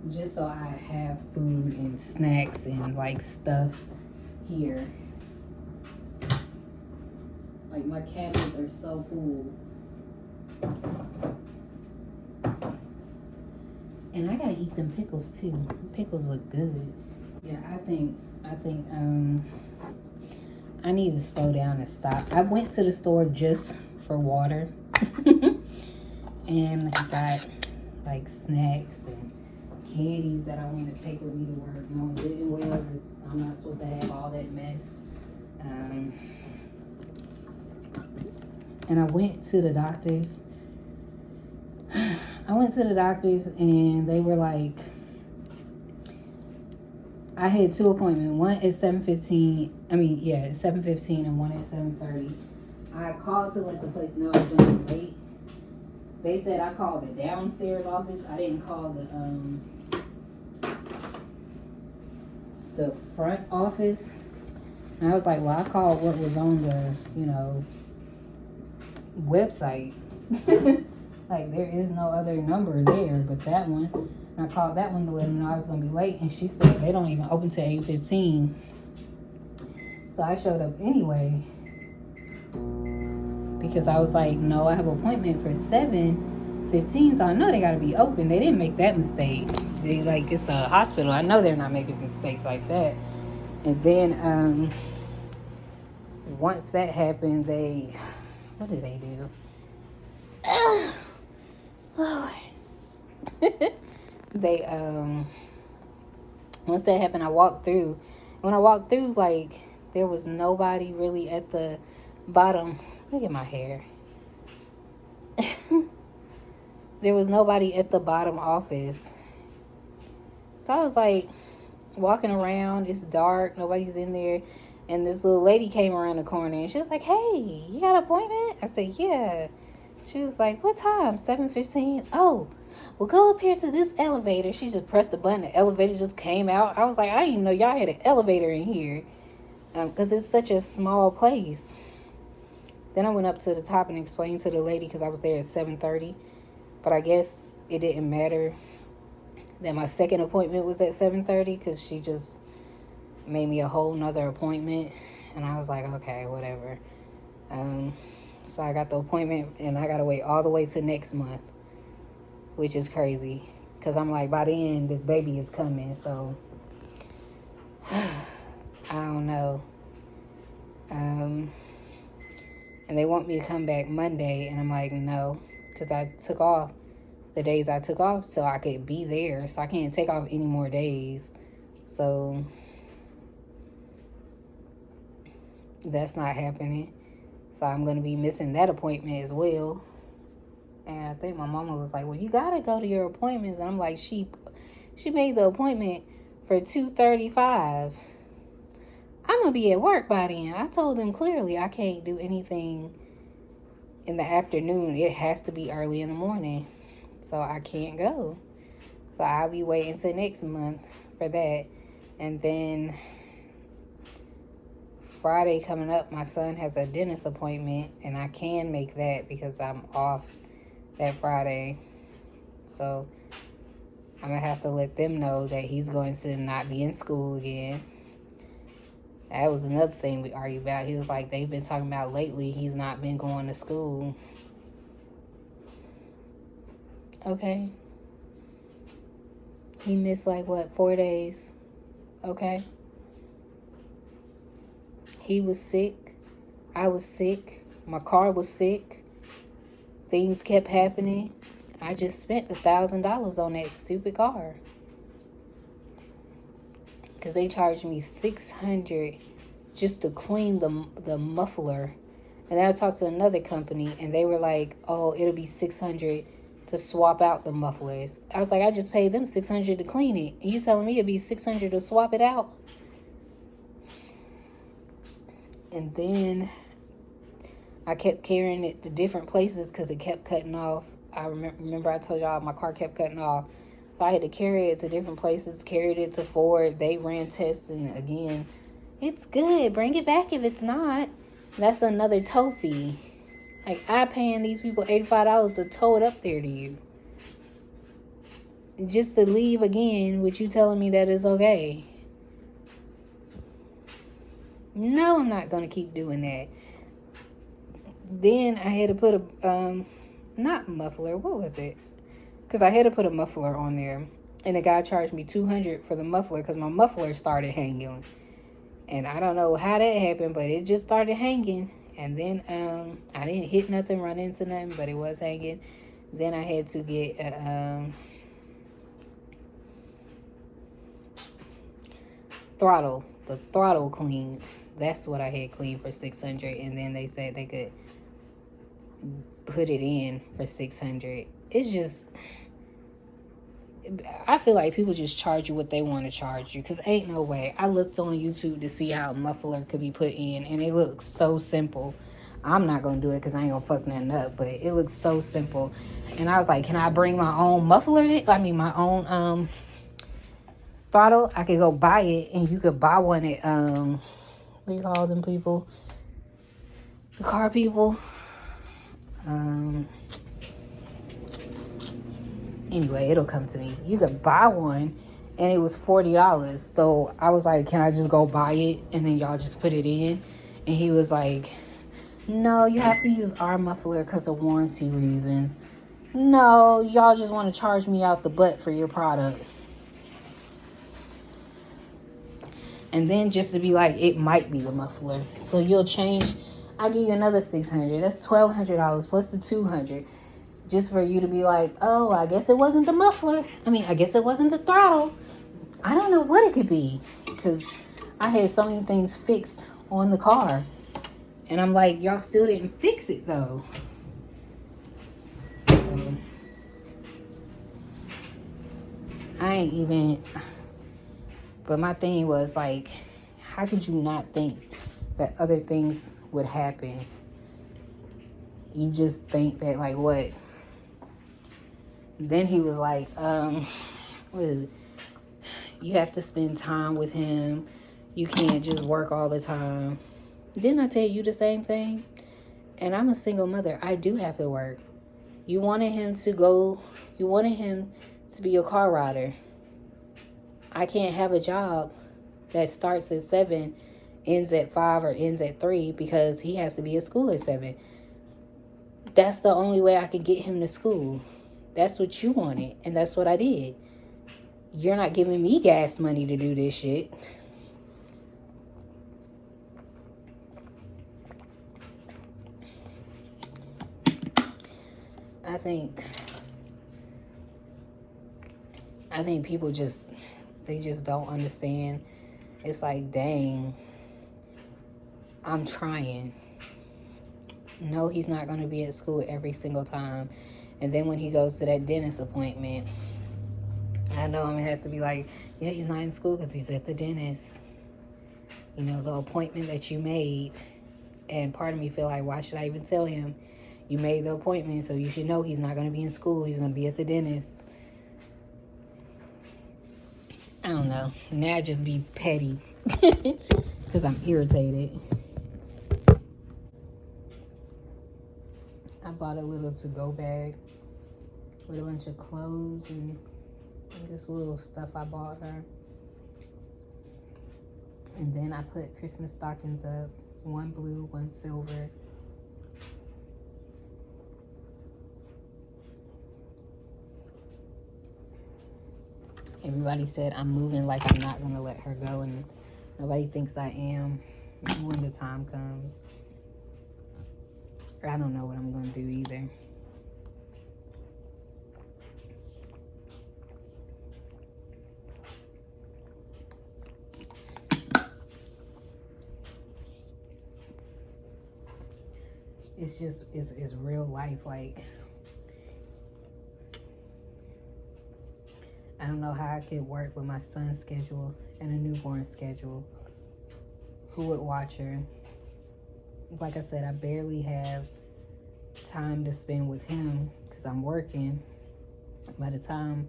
Just so I have food and snacks and, like, stuff here. Like, my cabinets are so full. And I gotta eat them pickles too. Pickles look good. Yeah, I think I need to slow down and stop. I went to the store just for water. And I got like snacks and candies that I want to take with me to work. No, didn't well that I'm not supposed to have all that mess. And I went to the doctor's. And they were like, I had 2 appointments. One at 7:15. At 7:15 and one at 7:30. I called to let the place know I was going to be late. They said I called the downstairs office. I didn't call the front office. And I was like, well, I called what was on the, website. Like, there is no other number there but that one. And I called that one to let them know I was going to be late. And she said they don't even open till 8:15. So I showed up anyway. Because I was like, no, I have an appointment for 7:15. So I know they got to be open. They didn't make that mistake. It's a hospital. I know they're not making mistakes like that. And then once that happened, what did they do? Lord. They once that happened, I walked through. When I walked through, like, there was nobody really at the bottom. Look at my hair. There was nobody at the bottom office. So I was like walking around, it's dark, nobody's in there, and this little lady came around the corner and she was like, hey, you got an appointment? I said, yeah. She was like, what time? 7:15. Oh, well, go up here to this elevator. She just pressed the button. The elevator just came out. I was like, I didn't even know y'all had an elevator in here. Because it's such a small place. Then I went up to the top and explained to the lady because I was there at 7:30. But I guess it didn't matter that my second appointment was at 7:30 because she just made me a whole nother appointment. And I was like, okay, whatever. So I got the appointment and I got to wait all the way to next month, which is crazy because I'm like, by then this baby is coming. So I don't know. And they want me to come back Monday and I'm like, no, because I took off the days I took off so I could be there. So I can't take off any more days. So that's not happening. So I'm going to be missing that appointment as well. And I think my mama was like, well, you got to go to your appointments. And I'm like, she made the appointment for 2:35. I'm going to be at work by then. I told them clearly I can't do anything in the afternoon. It has to be early in the morning. So I can't go. So I'll be waiting till next month for that. And then Friday coming up, my son has a dentist appointment, and I can make that because I'm off that Friday. So I'm going to have to let them know that he's going to not be in school again. That was another thing we argued about. He was like, they've been talking about lately he's not been going to school. Okay. He missed 4 days? Okay. He was sick. I was sick. My car was sick. Things kept happening. I just spent $1,000 on that stupid car. Because they charged me $600 just to clean the muffler. And then I talked to another company and they were like, oh, it'll be $600 to swap out the mufflers. I was like, I just paid them $600 to clean it. And you telling me it'd be $600 to swap it out? And then I kept carrying it to different places because it kept cutting off. I remember I told y'all my car kept cutting off. So I had to carry it to different places, carried it to Ford. They ran tests, and again, it's good. Bring it back if it's not. That's another tow fee. Like, I paying these people $85 to tow it up there to you. Just to leave again with you telling me that it's okay. No, I'm not going to keep doing that. Then I had to put a, not muffler, what was it? Because I had to put a muffler on there. And the guy charged me $200 for the muffler because my muffler started hanging. And I don't know how that happened, but it just started hanging. And then I didn't hit nothing, run into nothing, but it was hanging. Then I had to get a throttle. The throttle cleaned. That's what I had cleaned for $600. And then they said they could put it in for $600. It's just, I feel like people just charge you what they want to charge you, because ain't no way. I looked on YouTube to see how a muffler could be put in, and it looks so simple. I'm not gonna do it because I ain't gonna fuck nothing up, but it looks so simple. And I was like, can I bring my own muffler? My own throttle. I could go buy it, and you could buy one at what do you call them people? The car people. Anyway, it'll come to me. You could buy one, and it was $40. So I was like, can I just go buy it, and then y'all just put it in? And he was like, no, you have to use our muffler because of warranty reasons. No, y'all just want to charge me out the butt for your product. And then just to be like, it might be the muffler. So you'll change. I'll give you another $600. That's $1,200 plus the $200. Just for you to be like, oh, I guess it wasn't the muffler. I guess it wasn't the throttle. I don't know what it could be. Because I had so many things fixed on the car. And I'm like, y'all still didn't fix it, though. So, I ain't even... But my thing was, like, how could you not think that other things would happen? You just think that, like, what? Then he was like, what is it? You have to spend time with him. You can't just work all the time. Didn't I tell you the same thing? And I'm a single mother. I do have to work. You wanted him to be a car rider. I can't have a job that starts at 7, ends at 5, or ends at 3 because he has to be at school at 7. That's the only way I can get him to school. That's what you wanted, and that's what I did. You're not giving me gas money to do this shit. I think people just don't understand. It's like, dang, I'm trying. No, he's not going to be at school every single time. And then when he goes to that dentist appointment, I know I'm going to have to be like, yeah, he's not in school because he's at the dentist. You know, the appointment that you made. And part of me feel like, why should I even tell him? You made the appointment, so you should know he's not going to be in school. He's going to be at the dentist. I don't know. Now I just be petty because I'm irritated. I bought a little to-go bag with a bunch of clothes and just little stuff I bought her. And then I put Christmas stockings up. One blue, one silver. Everybody said I'm moving like I'm not going to let her go, and nobody thinks I am when the time comes. I don't know what I'm going to do either. It's just, it's real life. Like, I don't know how I could work with my son's schedule and a newborn schedule. Who would watch her? like I said, I barely have time to spend with him because I'm working. By the time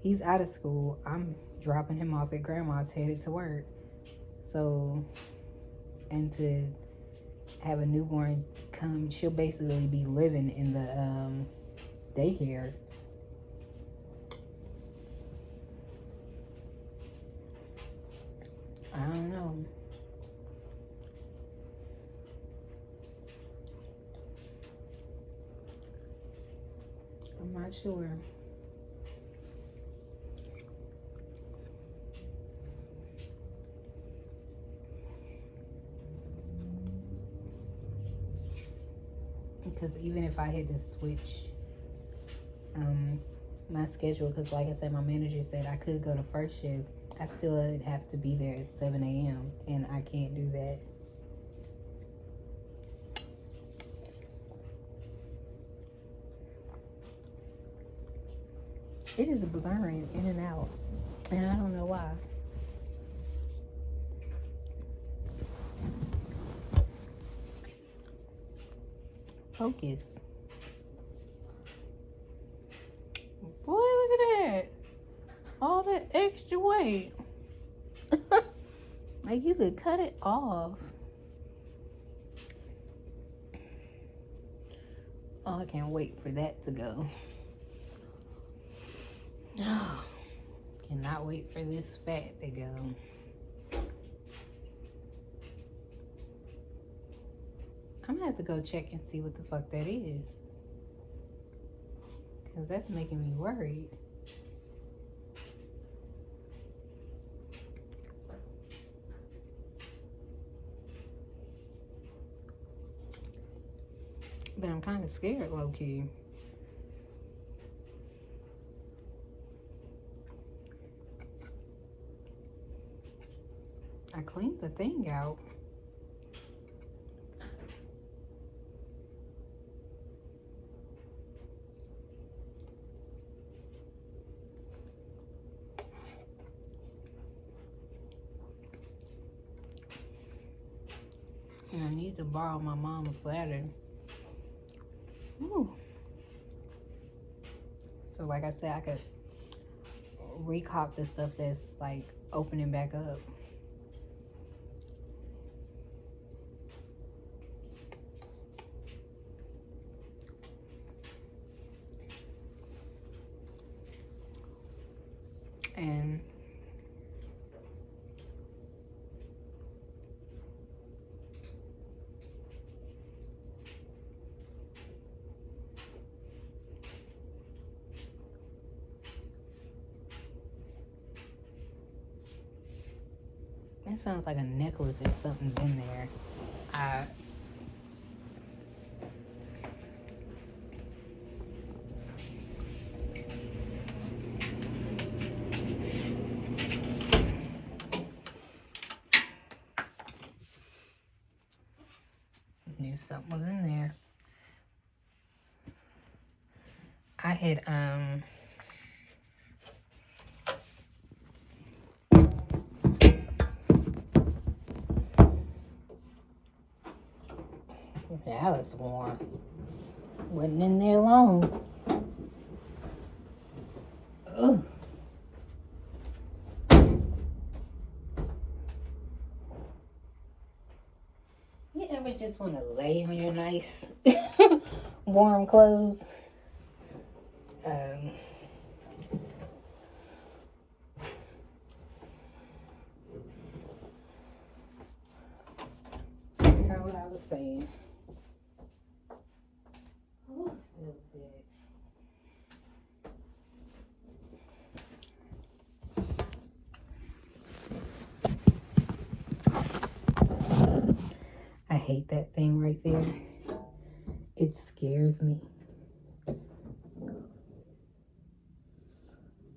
he's out of school, I'm dropping him off at grandma's, headed to work. So, and to have a newborn come, she'll basically be living in the daycare. I don't know. I'm not sure. Because even if I had to switch my schedule, because like I said, my manager said I could go to first shift, I still would have to be there at 7 a.m. and I can't do that. It is blurring in and out, and I don't know why. Focus. Boy, look at that. All that extra weight. Like, you could cut it off. Oh, I can't wait for that to go. Oh, cannot wait for this fat to go. I'm gonna have to go check and see what the fuck that is, because that's making me worried. But I'm kind of scared, low-key. I cleaned the thing out. And I need to borrow my mom's ladder. Ooh. So like I said, I could recock the stuff that's like opening back up. And that sounds like a necklace or something's in there. Knew something was in there. I had that was warm. Wasn't in there long. Ugh. You ever just want to lay on your nice warm clothes? Heard what I was saying. Oh, feels good. I hate that thing right there. It scares me.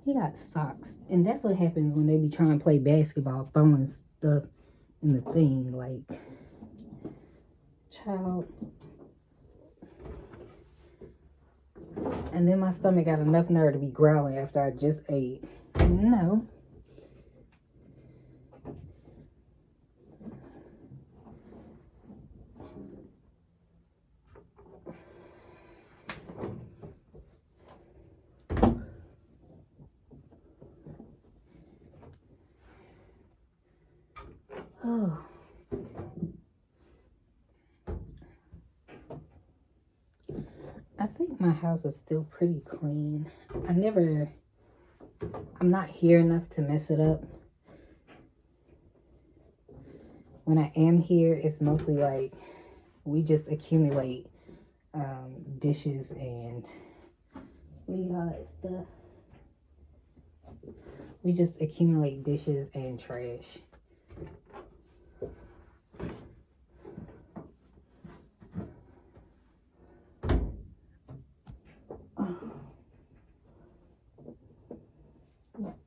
He got socks. And that's what happens when they be trying to play basketball, throwing stuff in the thing. Like, child. And then my stomach got enough nerve to be growling after I just ate. No. Oh. I think my house is still pretty clean. I'm not here enough to mess it up. When I am here, it's mostly like we just accumulate dishes and what do you call that stuff? We just accumulate dishes and trash.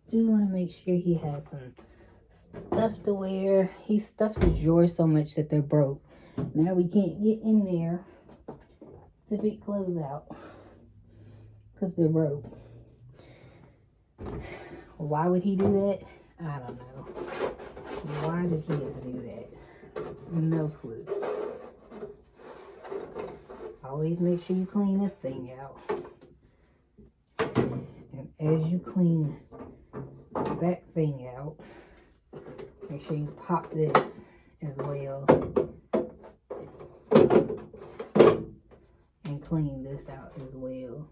Do want to make sure he has some stuff to wear. He stuffed his drawers so much that they're broke. Now we can't get in there to pick clothes out because they're broke. Why would he do that? I don't know. Why did kids do that? No clue. Always make sure you clean this thing out. And as you clean that thing out, make sure you pop this as well. And clean this out as well.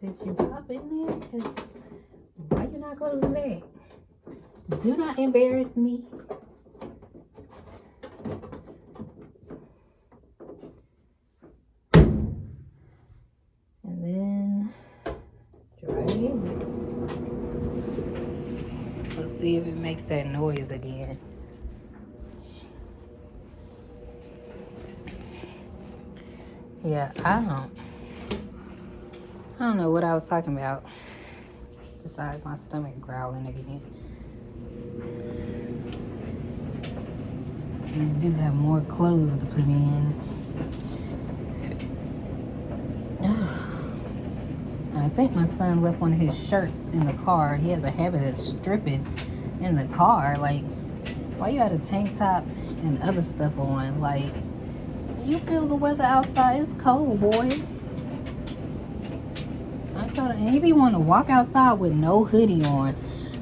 Did you pop in there? Because why you not closing back? Do not embarrass me. And then dry it. Let's see if it makes that noise again. Yeah, I don't know what I was talking about besides my stomach growling again. We do have more clothes to put in. I think my son left one of his shirts in the car. He has a habit of stripping in the car. Like, why you got a tank top and other stuff on? Like, you feel the weather outside. It's cold, boy. And he be wanting to walk outside with no hoodie on,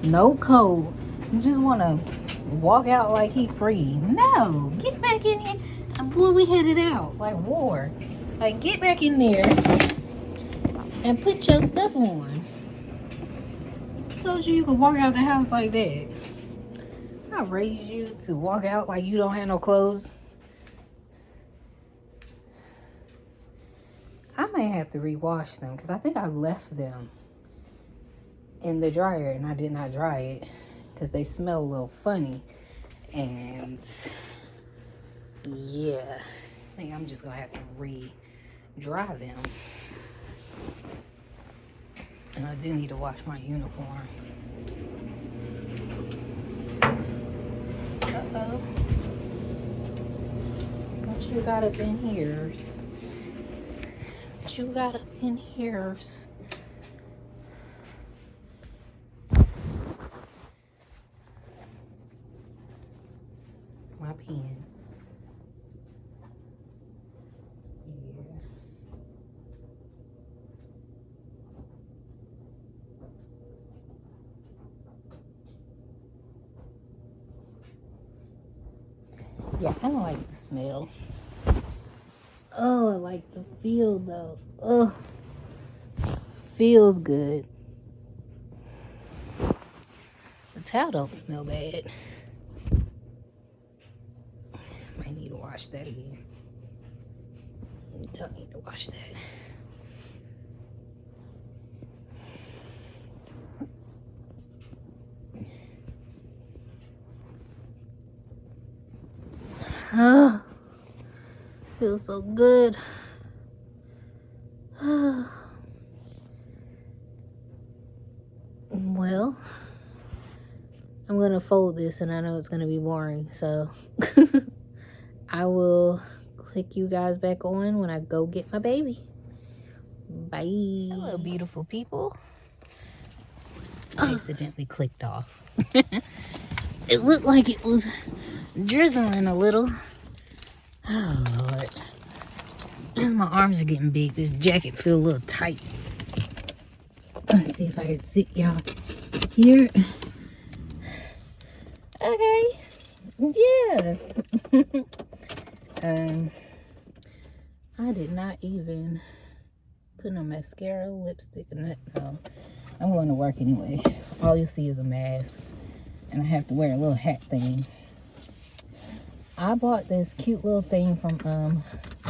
no coat. You just want to walk out like he free. No, get back in here. Boy, we headed out like war. Like, get back in there and put your stuff on. I told you could walk out the house like that. I raised you to walk out like you don't have no clothes. I may have to rewash them because I think I left them in the dryer and I did not dry it because they smell a little funny. And yeah, I think I'm just gonna have to re-dry them. And I do need to wash my uniform. Uh-oh. What you got up in here? What you got up in here? My pen. Yeah, I don't like the smell. Oh, I like the feel though. Oh, feels good. The towel don't smell bad. Might need to wash that again. Don't need to wash that. Oh, feels so good. Well, I'm gonna fold this, and I know it's gonna be boring, so I will click you guys back on when I go get my baby. Bye. Hello, beautiful people. I accidentally clicked off. It looked like it was drizzling a little. Oh Lord, because my arms are getting big, this jacket feels a little tight. Let's see if I can sit y'all here. Okay, yeah. I did not even put no mascara, lipstick, and that. No, I'm going to work anyway. All you'll see is a mask, and I have to wear a little hat thing. I bought this cute little thing from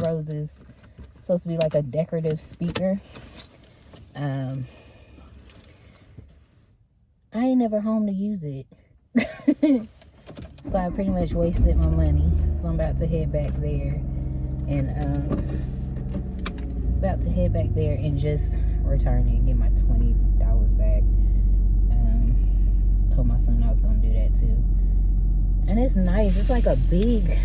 Rose's. It's supposed to be like a decorative speaker. I ain't never home to use it. So I pretty much wasted my money. So I'm about to head back there and just return it and get my $20 back. Told my son I was gonna do that too. And it's nice. It's like a big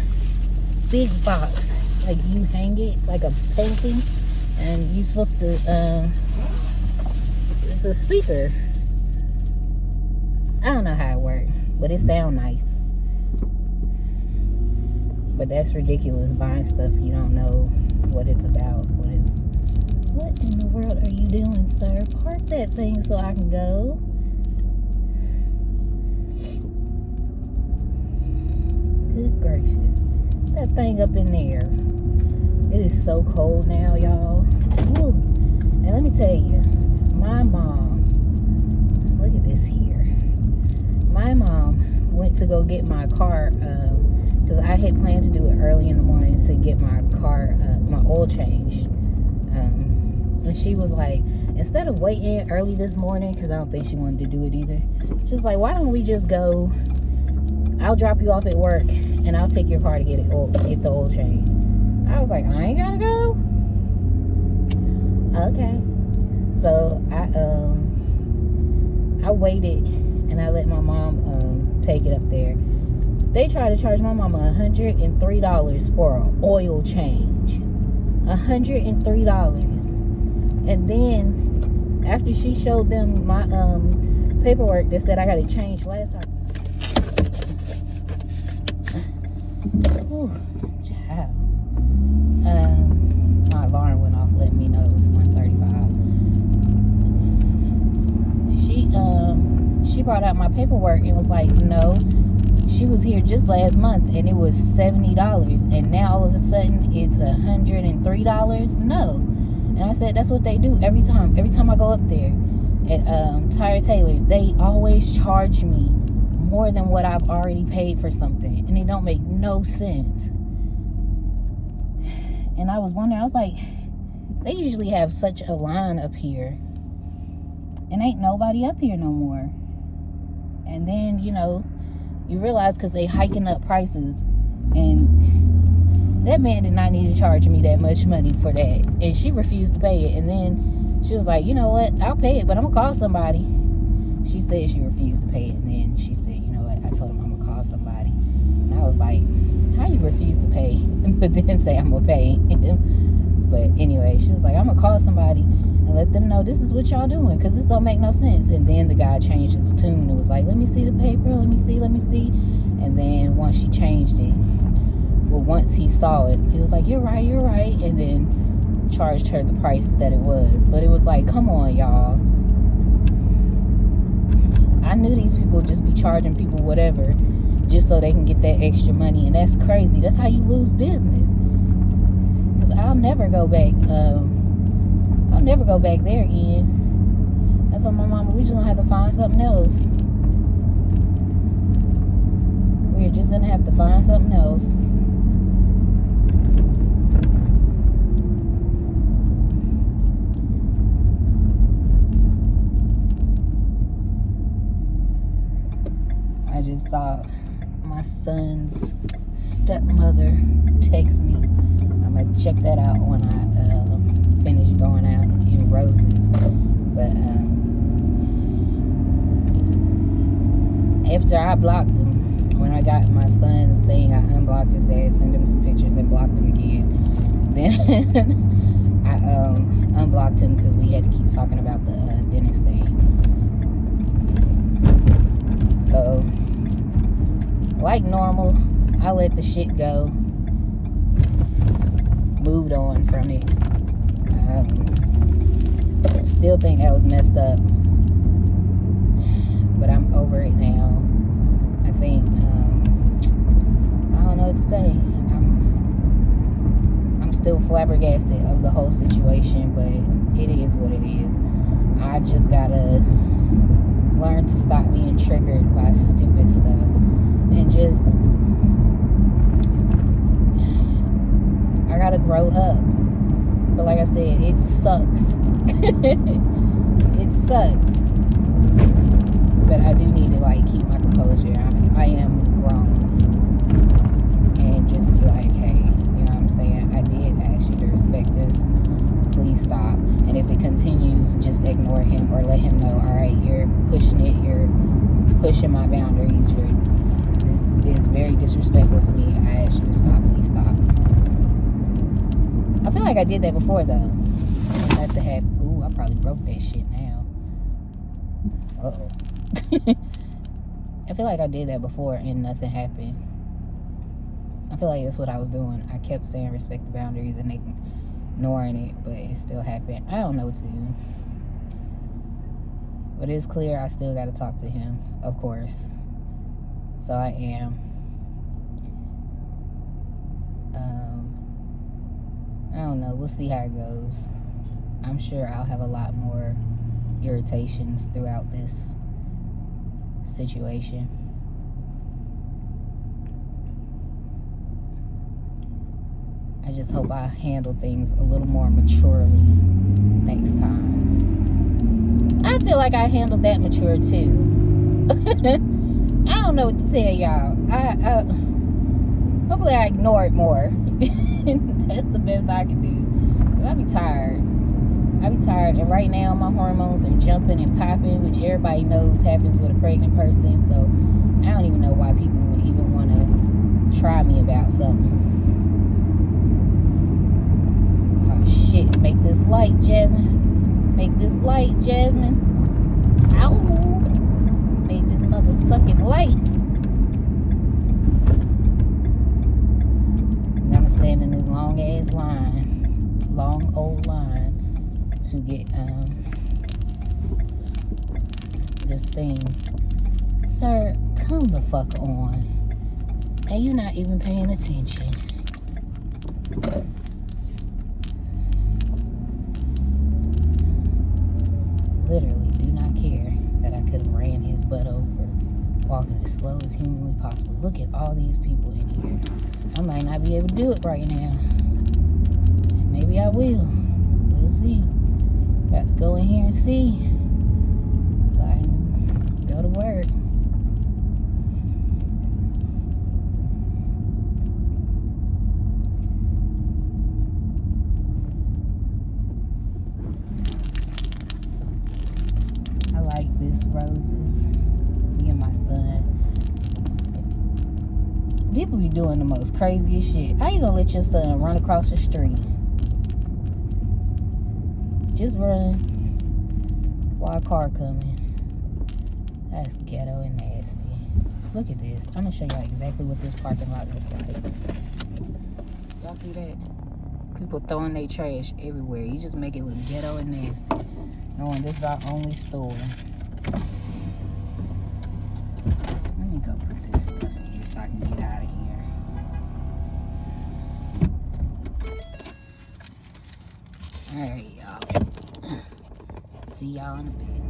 box. Like you hang it like a painting, and you're supposed to it's a speaker. I don't know how it works, but it sounds nice. But that's ridiculous, buying stuff you don't know what it's about. What in the world are you doing, sir? Park that thing so I can go. Good gracious. That thing up in there. It is so cold now, y'all. Ooh. And let me tell you, my mom, look at this here. My mom went to go get my car, because I had planned to do it early in the morning to get my car, my oil changed. And she was like, instead of waiting early this morning, because I don't think she wanted to do it either, she was like, why don't we just go? I'll drop you off at work, and I'll take your car to get the oil change. I was like, I ain't gotta go. Okay. So I waited, and I let my mom take it up there. They tried to charge my mama $103 for an oil change. $103. And then after she showed them my paperwork that said I got it changed last time. Ooh, child. My alarm went off, letting me know it was 1:35. She brought out my paperwork and was like, no, she was here just last month and it was $70, and now all of a sudden it's $103. No. And I said, that's what they do every time I go up there at Tire Tailors. They always charge me more than what I've already paid for something, and it don't make no sense. And I was wondering, I was like, they usually have such a line up here, and ain't nobody up here no more. And then, you know, you realize because they hiking up prices, and that man did not need to charge me that much money for that, and she refused to pay it. And then she was like, you know what, I'll pay it, but I'm gonna call somebody. She said she refused to pay it, and then she said, you know what, I told him I'm gonna call somebody. And I was like, how you refuse to pay but then say I'm gonna pay? But anyway, she was like, I'm gonna call somebody and let them know this is what y'all doing, because this don't make no sense. And then the guy changed his tune and was like, let me see the paper, let me see. And then once she changed it, well, once he saw it, he was like, you're right, and then charged her the price that it was. But it was like, come on, y'all. I knew these people just be charging people whatever just so they can get that extra money, and that's crazy. That's how you lose business. Because I'll never go back there again. I told my mama, we just gonna have to find something else. We're just gonna have to find something else. I just saw my son's stepmother text me. I'm gonna check that out when I finish going out. roses. But after I blocked him, when I got my son's thing, I unblocked his dad, sent him some pictures, then blocked him again. Then I unblocked him because we had to keep talking about the dentist thing. So, like normal, I let the shit go. Moved on from it. Still think that was messed up, but I'm over it now. I think I don't know what to say. I'm still flabbergasted of the whole situation, but it is what it is. I just gotta learn to stop being triggered by stupid stuff and just I gotta grow up. But like I said, it sucks. It sucks. But I do need to like keep my composure. I am grown. And just be like, hey, you know what I'm saying? I did ask you to respect this. Please stop. And if it continues, just ignore him or let him know, alright, you're pushing it, you're pushing my boundaries, this is very disrespectful to me. I asked you to stop, please stop. I feel like I did that before though. Nothing happened. Ooh, I probably broke that shit now. Uh-oh. I feel like I did that before and nothing happened. I feel like that's what I was doing. I kept saying respect the boundaries and ignoring it, but it still happened. I don't know what to do. But it's clear I still got to talk to him, of course. So I am. I don't know. We'll see how it goes. I'm sure I'll have a lot more irritations throughout this situation. I just hope I handle things a little more maturely next time. I feel like I handled that mature too. I don't know what to tell y'all. Hopefully I ignore it more. That's the best I can do. Cause I be tired. And right now my hormones are jumping and popping, which everybody knows happens with a pregnant person. So I don't even know why people would even want to try me about something. Oh shit, make this light, Jasmine. Make this light, Jasmine. Ow. Make this mother sucking light. And I'm standing in this long ass line. Long old line. To get this thing. Sir, come the fuck on. And you're not even paying attention. Literally do not care that I could have ran his butt over, walking as slow as humanly possible. Look at all these people in here. I might not be able to do it right now. Maybe I will. We'll see. About to go in here and see, so I can go to work. I like this roses. Me and my son. People be doing the most craziest shit. How you gonna let your son run across the street? Just run while a car coming. That's ghetto and nasty. Look at this. I'm gonna show y'all exactly what this parking lot looks like. Y'all see that? People throwing their trash everywhere. You just make it look ghetto and nasty. Knowing this is our only store. Let me go put this stuff in here so I can get out of here. Alright, y'all. See y'all in a bit.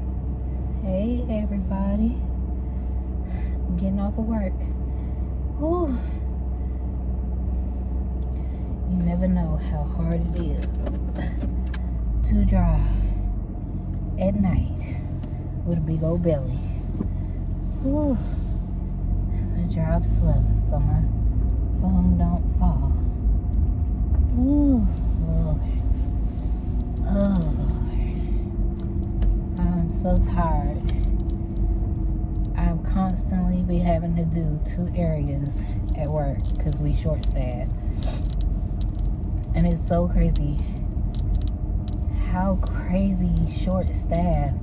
Hey, everybody. Getting off of work. Ooh. You never know how hard it is to drive at night with a big old belly. Ooh. I drive slow so my phone don't fall. Ooh, Lord. Oh, Lord. so tired. I'm constantly be having to do 2 areas at work because we short staffed. And it's so crazy how crazy short staffed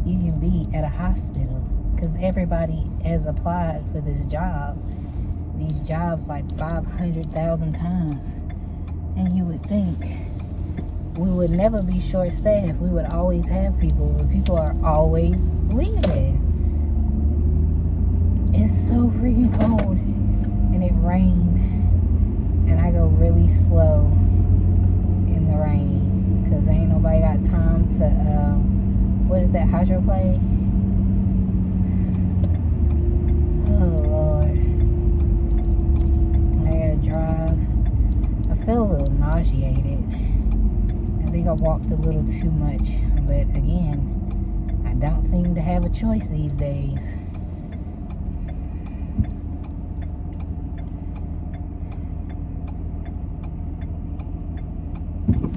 you can be at a hospital, because everybody has applied for this job, these jobs like 500,000 times, and you would think we would never be short staffed. We would always have people, but people are always leaving. It's so freaking cold, and it rained, and I go really slow in the rain because ain't nobody got time to what is that, hydroplane? Oh Lord, I gotta drive. I feel a little nauseated. I think I walked a little too much, but again, I don't seem to have a choice these days.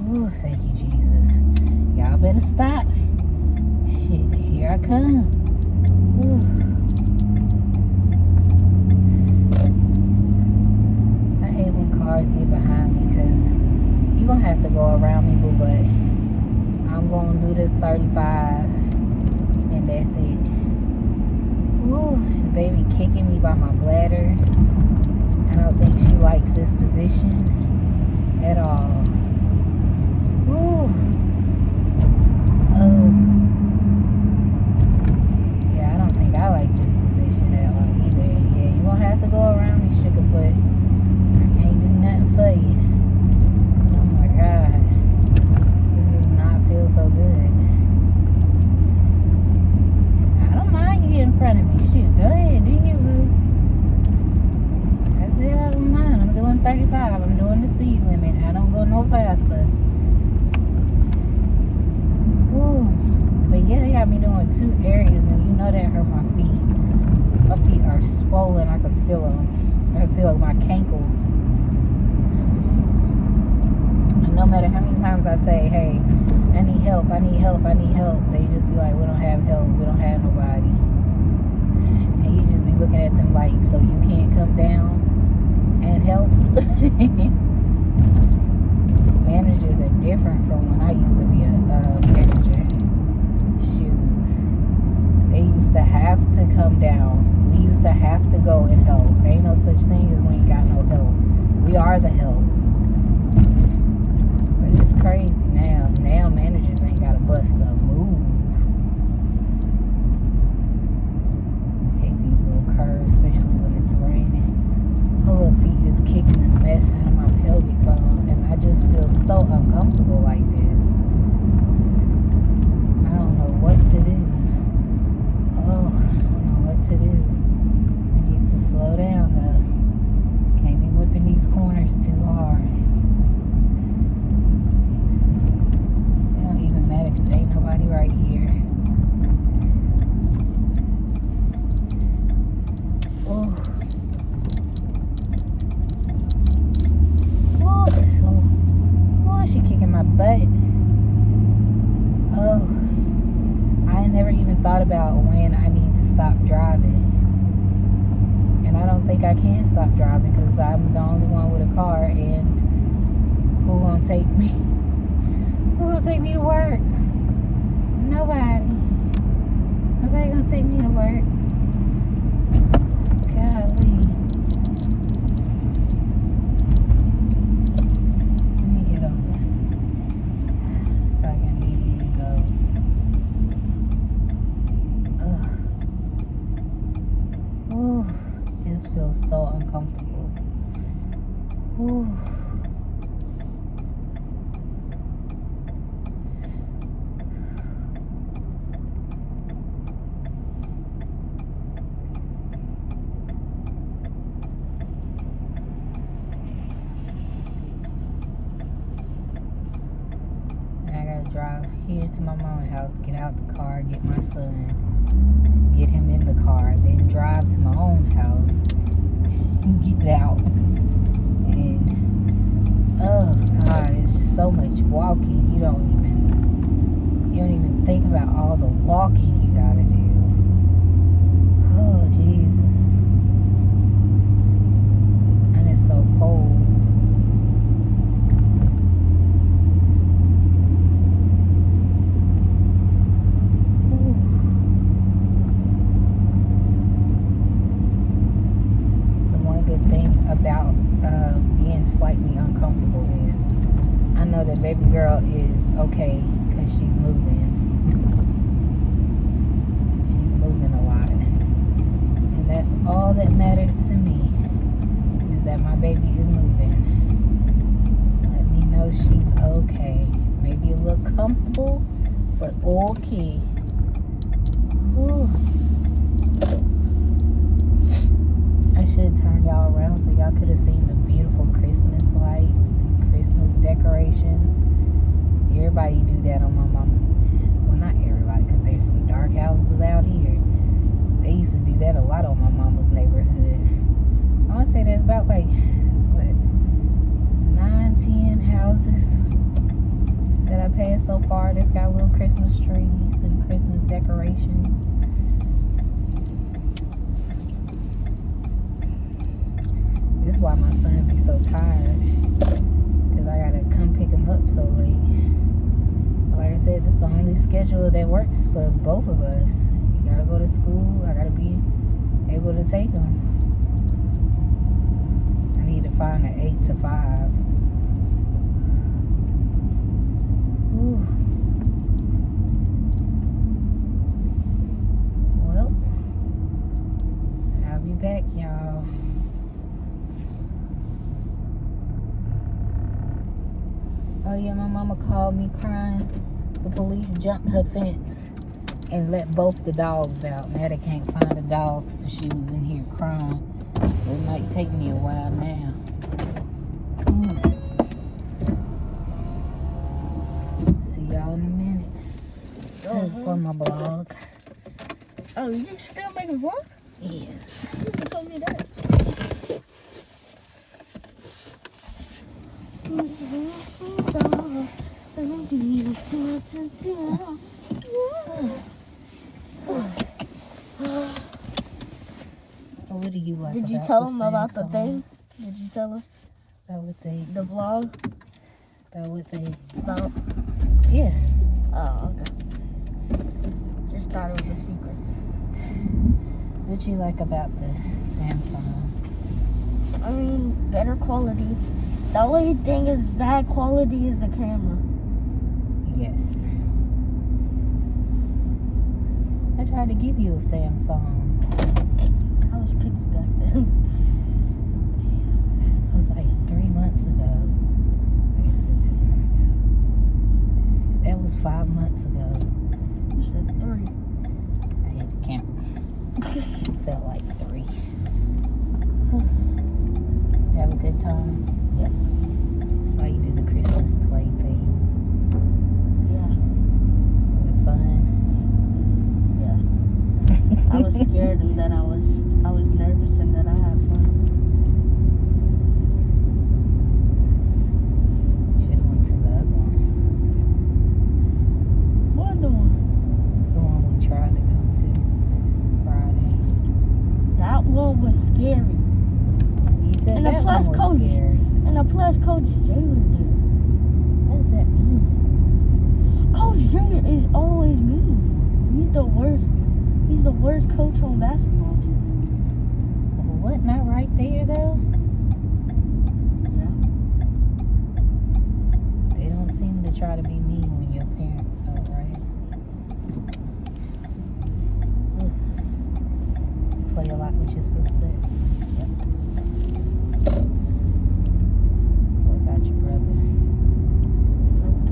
Oh, thank you, Jesus. Y'all better stop. Shit, here I come. Ooh. I hate when cars get behind me because you're going to have to go around me, boo, but I'm going to do this 35 and that's it. Ooh, and the baby kicking me by my bladder. I don't think she likes this position at all. Ooh. Oh. Yeah, I don't think I like this position at all either. Yeah, you're going to have to go around me, Sugarfoot. I can't do nothing for you. Oh my God. This does not feel so good. I don't mind you getting in front of me. Shoot, go ahead, do you, boo? That's it, I don't mind. I'm doing 35. I'm doing the speed limit. I don't go no faster. Ooh. But yeah, they got me doing 2 areas, and you know that hurt my feet. My feet are swollen. I can feel them. I can feel my cankles. And no matter how many times I say, hey, I need help, I need help, I need help, they just be like, we don't have help, we don't have nobody. And you just be looking at them like, so you can't come down and help? Managers are different from when I used to be a manager. Shoot. They used to have to come down. We used to have to go and help. Ain't no such thing as when you got no help. We are the help. But it's crazy now. Now managers ain't got to bust a move. Hate these little curves, especially when it's raining. Her little feet is kicking the mess out of my pelvic bone, and I just feel so uncomfortable like this. I don't know what to do. Oh, I don't know what to do. I need to slow down though. Can't be whipping these corners too hard. It don't even matter because there ain't nobody right here. Oh. She kicking my butt. Oh, I never even thought about when I need to stop driving, and I don't think I can stop driving because I'm the only one with a car, and who gonna take me? Who gonna take me to work? Nobody. Nobody gonna take me to work. Golly. Feels so uncomfortable. Ooh. I gotta drive here to my mom's house, get out the car, get my son, get him in the car, then drive to my own house and get out. And oh God, it's just so much walking. You don't even think about all the walking walking you gotta do. Oh, Jesus. And it's so cold. About being slightly uncomfortable is I know that baby girl is okay because she's moving. She's moving a lot. And that's all that matters to me, is that my baby is moving. Let me know she's okay. Maybe a little comfortable, but okay. Ooh. I should turn y'all around so y'all could have seen the beautiful Christmas lights and Christmas decorations. Everybody do that on my mama. Well, not everybody, because there's some dark houses out here. They used to do that a lot on my mama's neighborhood. I want to say there's about like, what, 9, 10 houses that I passed so far that's got little Christmas trees and Christmas decorations. This is why my son be so tired, because I gotta come pick him up so late. But like I said, this is the only schedule that works for both of us. You gotta go to school, I gotta be able to take him. I need to find an 8 to 5. Ooh. Well, I'll be back, y'all. Oh yeah, my mama called me crying. The police jumped her fence and let both the dogs out. Now they can't find the dogs, so she was in here crying. It might take me a while now. See y'all in a minute. For my blog. Oh, you still making vlog? Yes. You never told me that. What do you like? Did you tell him about the thing? Did you tell him? About what they? The vlog? About what they? About? Yeah. Oh, okay. Just thought it was a secret. What you like about the Samsung? I mean, better quality. The only thing is bad quality is the camera. Yes. I tried to give you a Samsung. I was picky back then. This was like 3 months ago. I guess September. That was 5 months ago. You said 3. I had to count. It felt like 3. Have a good time? Yep. Saw you do the Christmas play thing. Yeah. Was it fun? Yeah. I was scared and then I was nervous and then I had fun. Should have went to the other one. What other one? The one we tried to go to Friday. That one was scary. You said And that the plus one was coach. scary. And the plus Coach Jay was there. What does that mean? Coach Jay is always mean. He's the worst. He's the worst coach on basketball team. Well, wasn't I right there though? Yeah. They don't seem to try to be mean when your parents are right. Play a lot with your sister. Yep. What about your brother? Nope.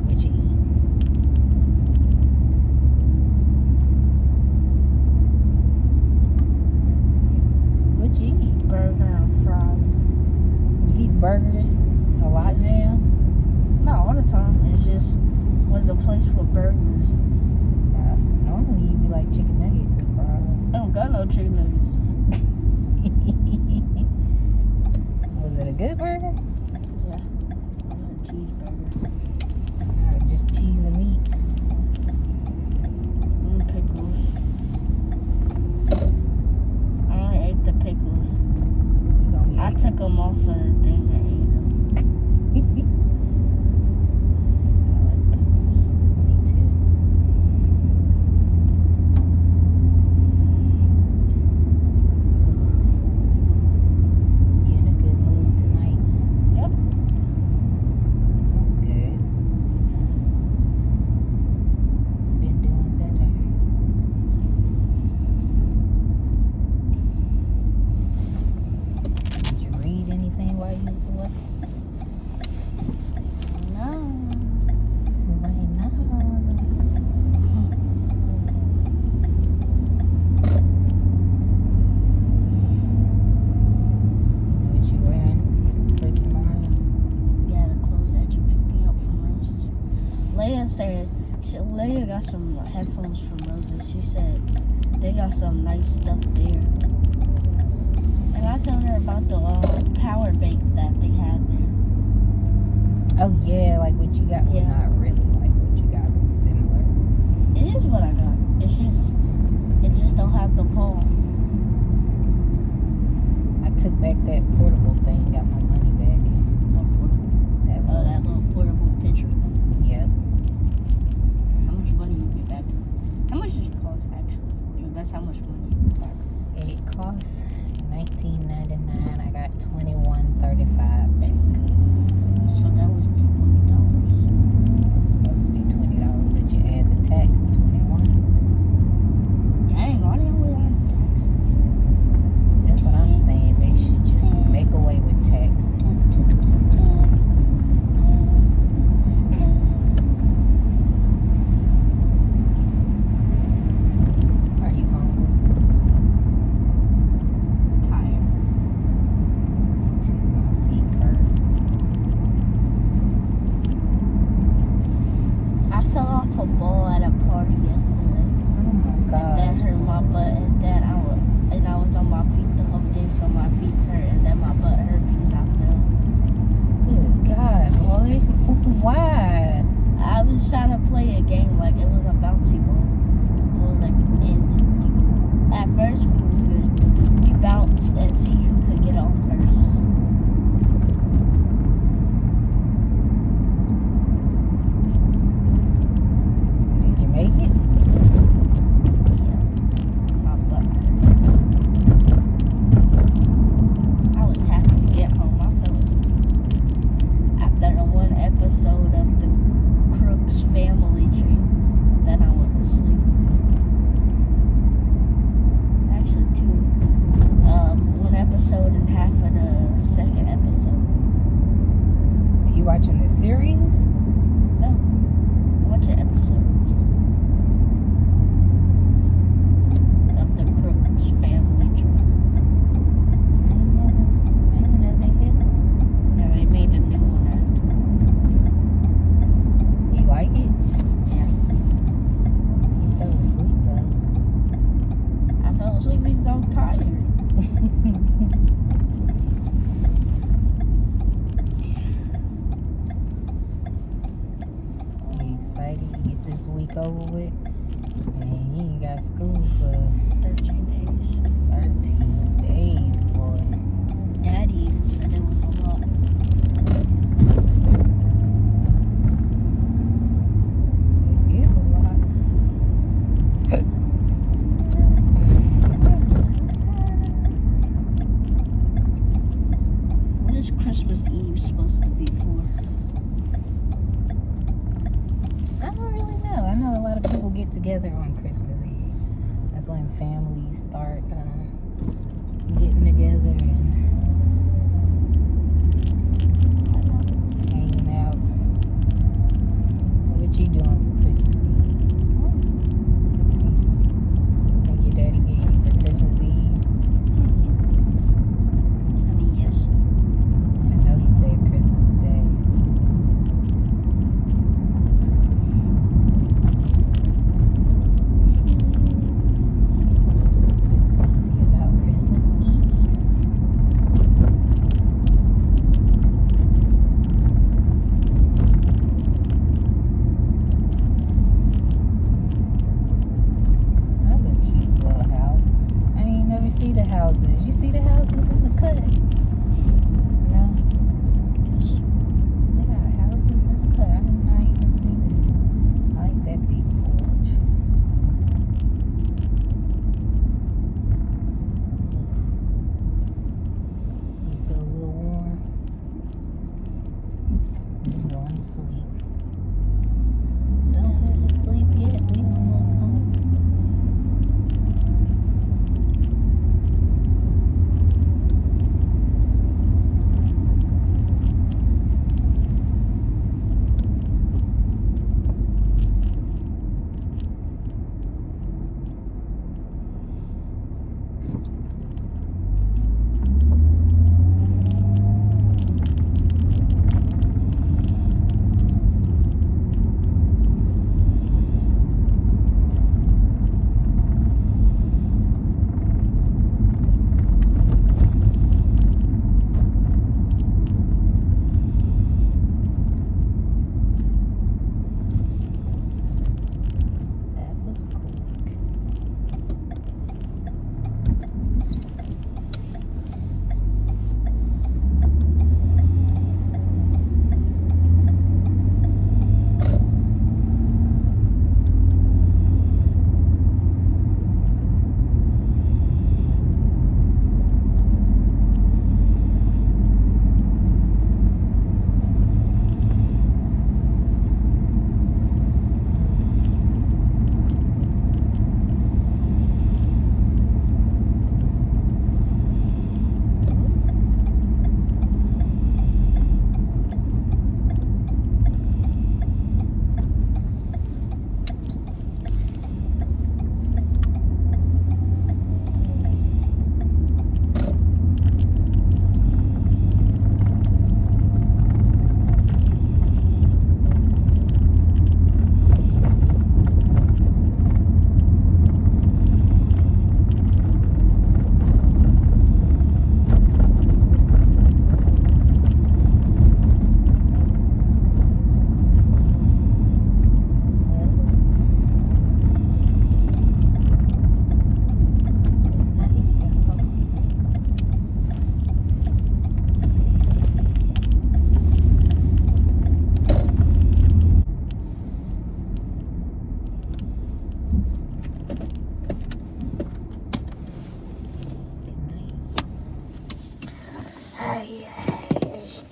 What you eat? What you eat? Burger and fries. You eat burgers a lot Yes. now? Not all the time. It just was a place for burgers. Normally you'd be like chicken nuggets and fries. I don't got no chicken nuggets. Was it a good burger? Yeah. got some headphones from Moses. She said they got some nice stuff there. And I told her about the power bank that they had there. Oh yeah, like what you got. Well, not really like what you got, but similar. It is what I got. It just don't have the pole. I took back that portable thing, got my money back. That little portable picture thing. Yep. How much money you get back? How much did it cost actually? Because that's how much money you get back. It cost $19.99. I got $21.35 back. So that was $20. Supposed to be $20, but you add the tax, $21. Dang, why didn't we add taxes? That's what I'm saying. They should just make away with taxes. Are you hungry? Tired. Me too. My feet hurt. I fell off a ball at a party yesterday. Oh my God. And that hurt my butt, and then I was on my feet the whole day, so my feet hurt, and then my butt hurt because I fell. Good God, boy. Why? I was trying to play a game like it was a bouncy ball. It was like, and at first we was good. We bounced and see who could get off first. Did you make it? Yeah, my butt hurt. I was happy to get home. I fell asleep after the one episode of the Crooks Family Tree. Then I went to sleep. Actually, two. One episode and half of the second episode. Are you watching the series? No, watching episodes of the Crooks Family Tree. I didn't know they had one. Yeah, they made a new one after. You like it? Yeah, You fell asleep though. I fell asleep because I was tired. Are you excited to get this week over with? Man, you ain't got school for 13 days. 13 days, boy. Daddy even said it was a lot. It is a lot. What is Christmas Eve supposed to be for? I don't really know. I know a lot of people get together on Christmas Eve. That's when families start getting together and hanging out. What you doing for Christmas Eve? You think your daddy getting you for Christmas Eve? I mean, yes. I know he said Christmas Day. Let's see about Christmas Eve. That's a cute little house. I ain't never see the houses. You see the houses in the cut? No? They got houses in the cut. I did not even see them. I like that big porch. You feel a little warm? I'm going to sleep. Don't go to sleep yet. We almost home.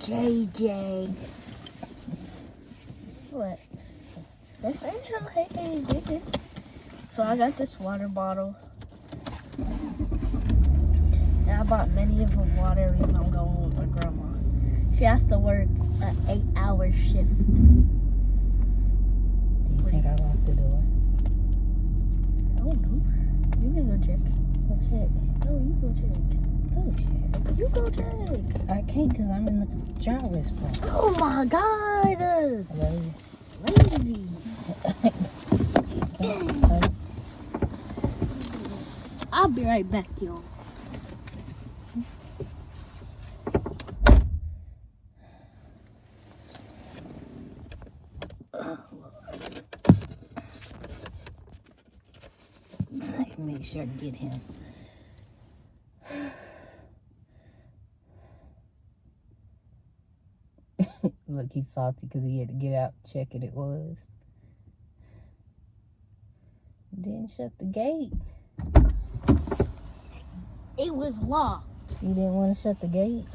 JJ. What? That's the intro. HayHayit'sJayJay. So I got this water bottle. And I bought many of the water because I'm going with my grandma. She has to work an 8-hour shift. Do you think I locked the door? I don't know. You can go check. Go check. No, you go check. Go check. You go check. I can't because I'm in the driver's part. Oh my God. Hello? Lazy. I'll be right back, y'all. Make sure to get him. Look, he's salty because he had to get out and check it was. Didn't shut the gate. It was locked. You didn't want to shut the gate?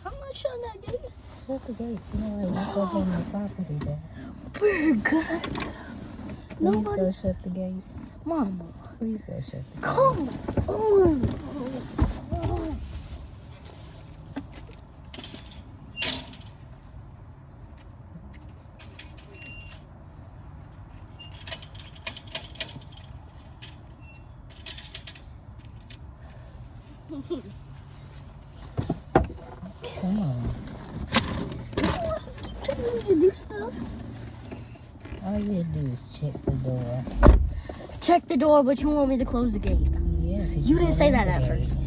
I'm not shutting that gate. Shut the gate. You know, like, we're going the property there. We're good. Please go shut the gate. Mama. Please go shut the gate. Come on. Come on. You to do stuff. All you gotta do is check the door. Check the door, but you want me to close the gate. Yeah. You didn't say that at first.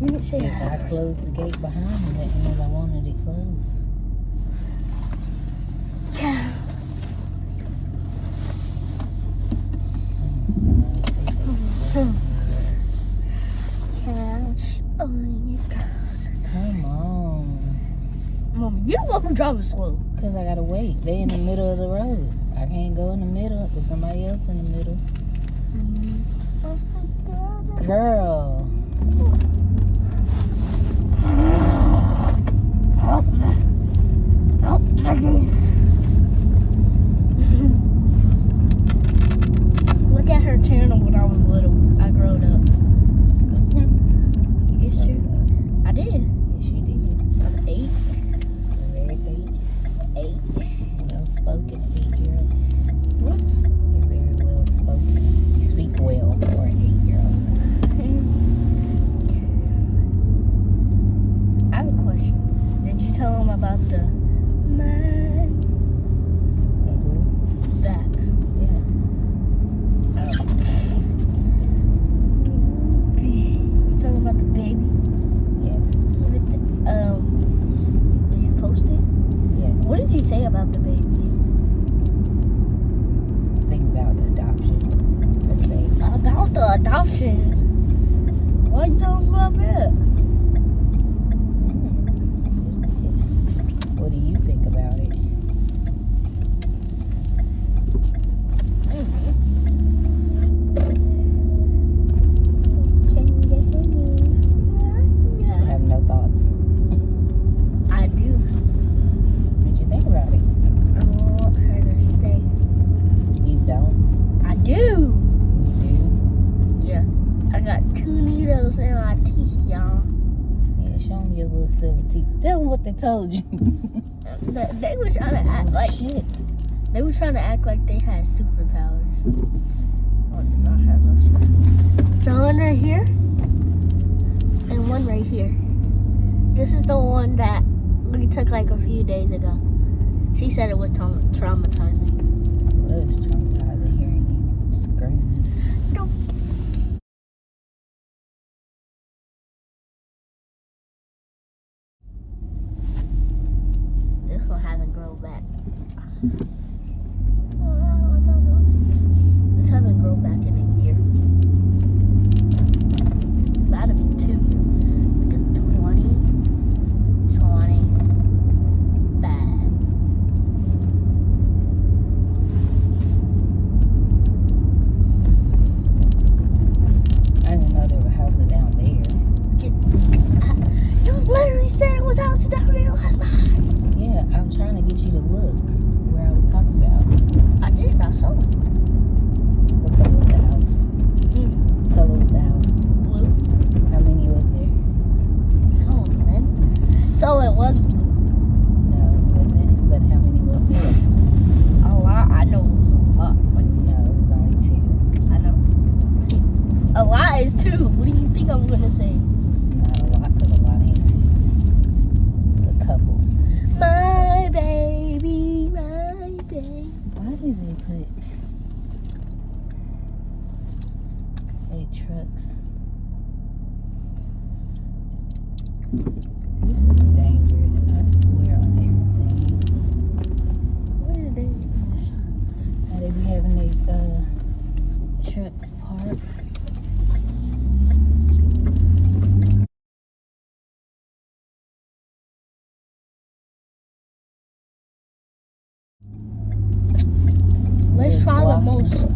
You didn't say that. If I closed the gate behind me, that means I wanted it closed. Yeah. Come on. Mom, you're the one who driving slow. Because I gotta wait. They in the middle of the road. I can't go in the middle with somebody else in the middle. Girl. Help me. Help me. Look at her channel when I was little. I growed up. It's true. I did. Yes, you did. I'm 8. You're very 8. well spoken 8-year-old. What? You're very well spoken. You speak well for an 8-year-old. I have a question. Did you tell him about the man? Who? That. Yeah. You talking about the baby? Yes. Did you post it? Yes. What did you say about the baby? Think about the adoption for the baby. About the adoption? Why are you talking about that? What do you think about it? I have no thoughts. I do. What you think about it? I want her to stay. You don't? I do. You Yeah. I got 2 needles in my teeth, y'all. do? Yeah, show them your little silver teeth. Tell them what they told you. They were trying to act like Shit. they were trying to act like they had superpowers. I did not have no superpowers. So one right here and one right here. This is the one that we took like a few days ago. She said it was traumatizing. It was traumatizing hearing you scream. This will have it grow back. This haven't grown back in a year. That'll be 2 years. Because 2025. I didn't know there were houses down there. You literally said it was out down there last night. I'm trying to get you to look where I was talking about. I did. I saw it. What color was the house? What color was the house? Blue. How many was there? Oh, man. So it was blue. No, it wasn't. But how many was there? A lot. I know it was a lot. But No, it was only 2. I know. A lot is 2. What do you think I'm gonna say? Not a lot, because a lot ain't 2. It's a couple. My baby, my baby. Why did they put 8 trucks? This is dangerous. I swear on everything. What is dangerous? How they be having their trucks parked? Let's They're try the blocking most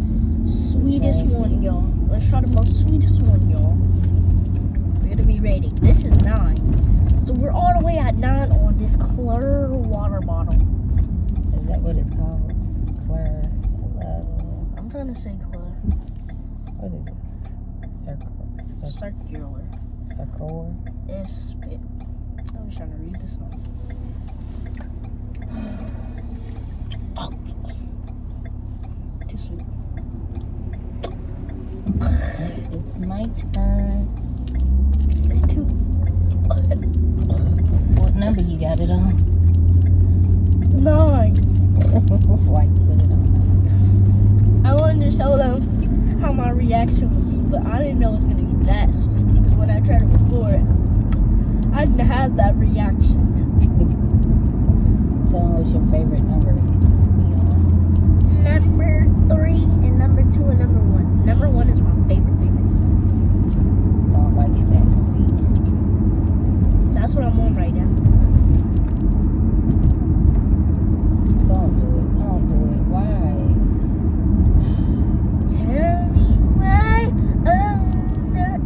sweetest traffic. one, y'all. Let's try the most sweetest one, y'all. We're gonna be rating. This is 9. So we're all the way at 9 on this clear water bottle. Is that what it's called? Clear. I'm trying to say clear. What is it? Circular. Circle. It's spit. I was trying to read this one. Oh. Too sweet. It's my turn. It's too. What number you got it on? 9. Why you put it on? I wanted to show them how my reaction would be, but I didn't know it was gonna be that sweet because when I tried it before, I didn't have that reaction. Tell them what's your favorite number is. Be on. Number 3 and number 2 and number 1. Number 1 is my favorite. Don't like it that sweet. That's what I'm on right now. Don't do it. Don't do it. Why? Tell me why. Oh, not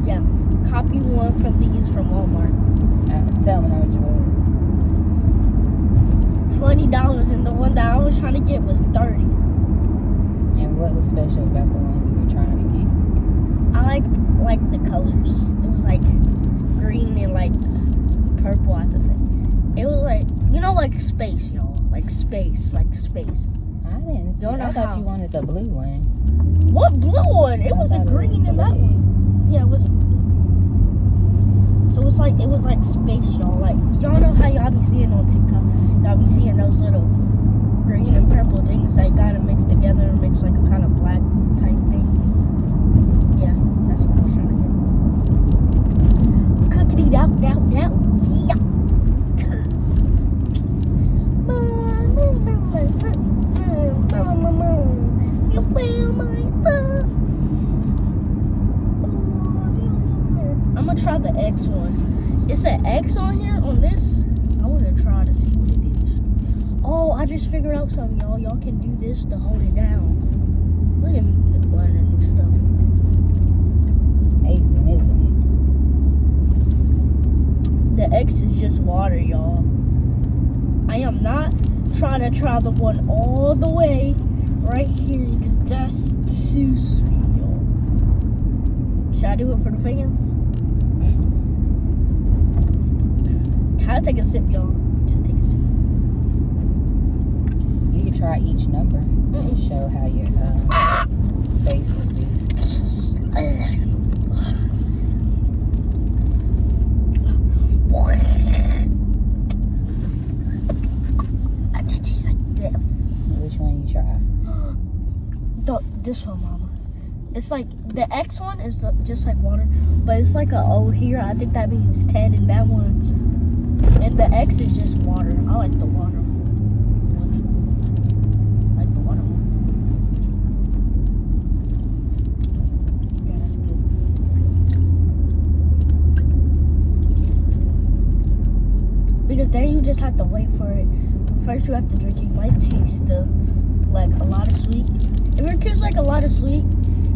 yeah, copy one from these from Walmart. Tell me how much it was. $20, and the one that I was trying to get was 30. And what was special about the one you were trying to get? I liked the colors. It was like green and like purple at the same. It was like, you know, like space, y'all. Like space. I didn't see. Don't know I thought how. you wanted the blue one. What blue one? It I was a thought it green was in that blue. one. Yeah, it wasn't blue. So it was like space, y'all. Like, y'all know how y'all be seeing on TikTok. Y'all be seeing those little green and purple things that gotta mix together and makes like a kind of black type thing. Yeah, that's what I was trying to get. Cookity down. Yeah. I'm gonna try the X one. It's an X on here on this. I wanna try to see what it is. Oh, I just figured out something, y'all. Y'all can do this to hold it down. Look at me learning new stuff. Amazing, isn't The X is just water, y'all. I am not trying to try the one all the way right here because that's too sweet, y'all. Should I do it for the fans? Can I take a sip, y'all? Just take a sip. it? You can try each number and show how your face would be. I just taste like death. Which one you try? This one, mama. It's like the X one is just like water, but it's like a O here. I think that means 10, and that one, and the X is just water. I like the water one. I like the water one. Yeah, that's good. Because then you just have to wait for it. First, you have to drink it. You might taste the like a lot of sweet, if your kids like a lot of sweet,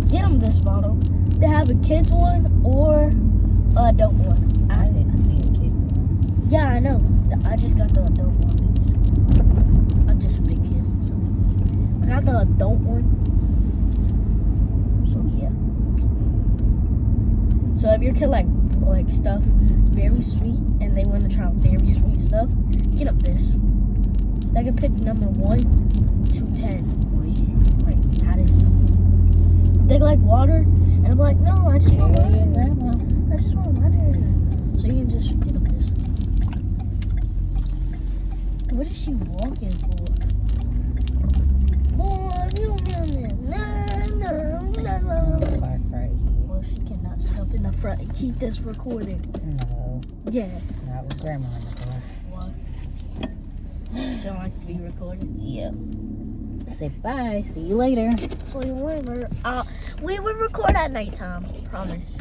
get them this bottle. They have a kids one or a adult one. I didn't see the kids one. Yeah, I know. I just got the adult one because I'm just a big kid. So I got the adult one. So yeah. So if your kid like stuff very sweet and they want to try very sweet stuff, get them this. They can pick number 1 to 10. Boy, like that is. They like water, and I'm like, no, I just want water. Yeah, grandma. I just want water. So you can just get them this. What is she walking for? Park right here. Well, she cannot stop in the front and keep this recorded. No, Yeah. not with grandma in the car. What? She don't like to be recorded. Yep. Say bye. See you later. So we will record at nighttime. Promise.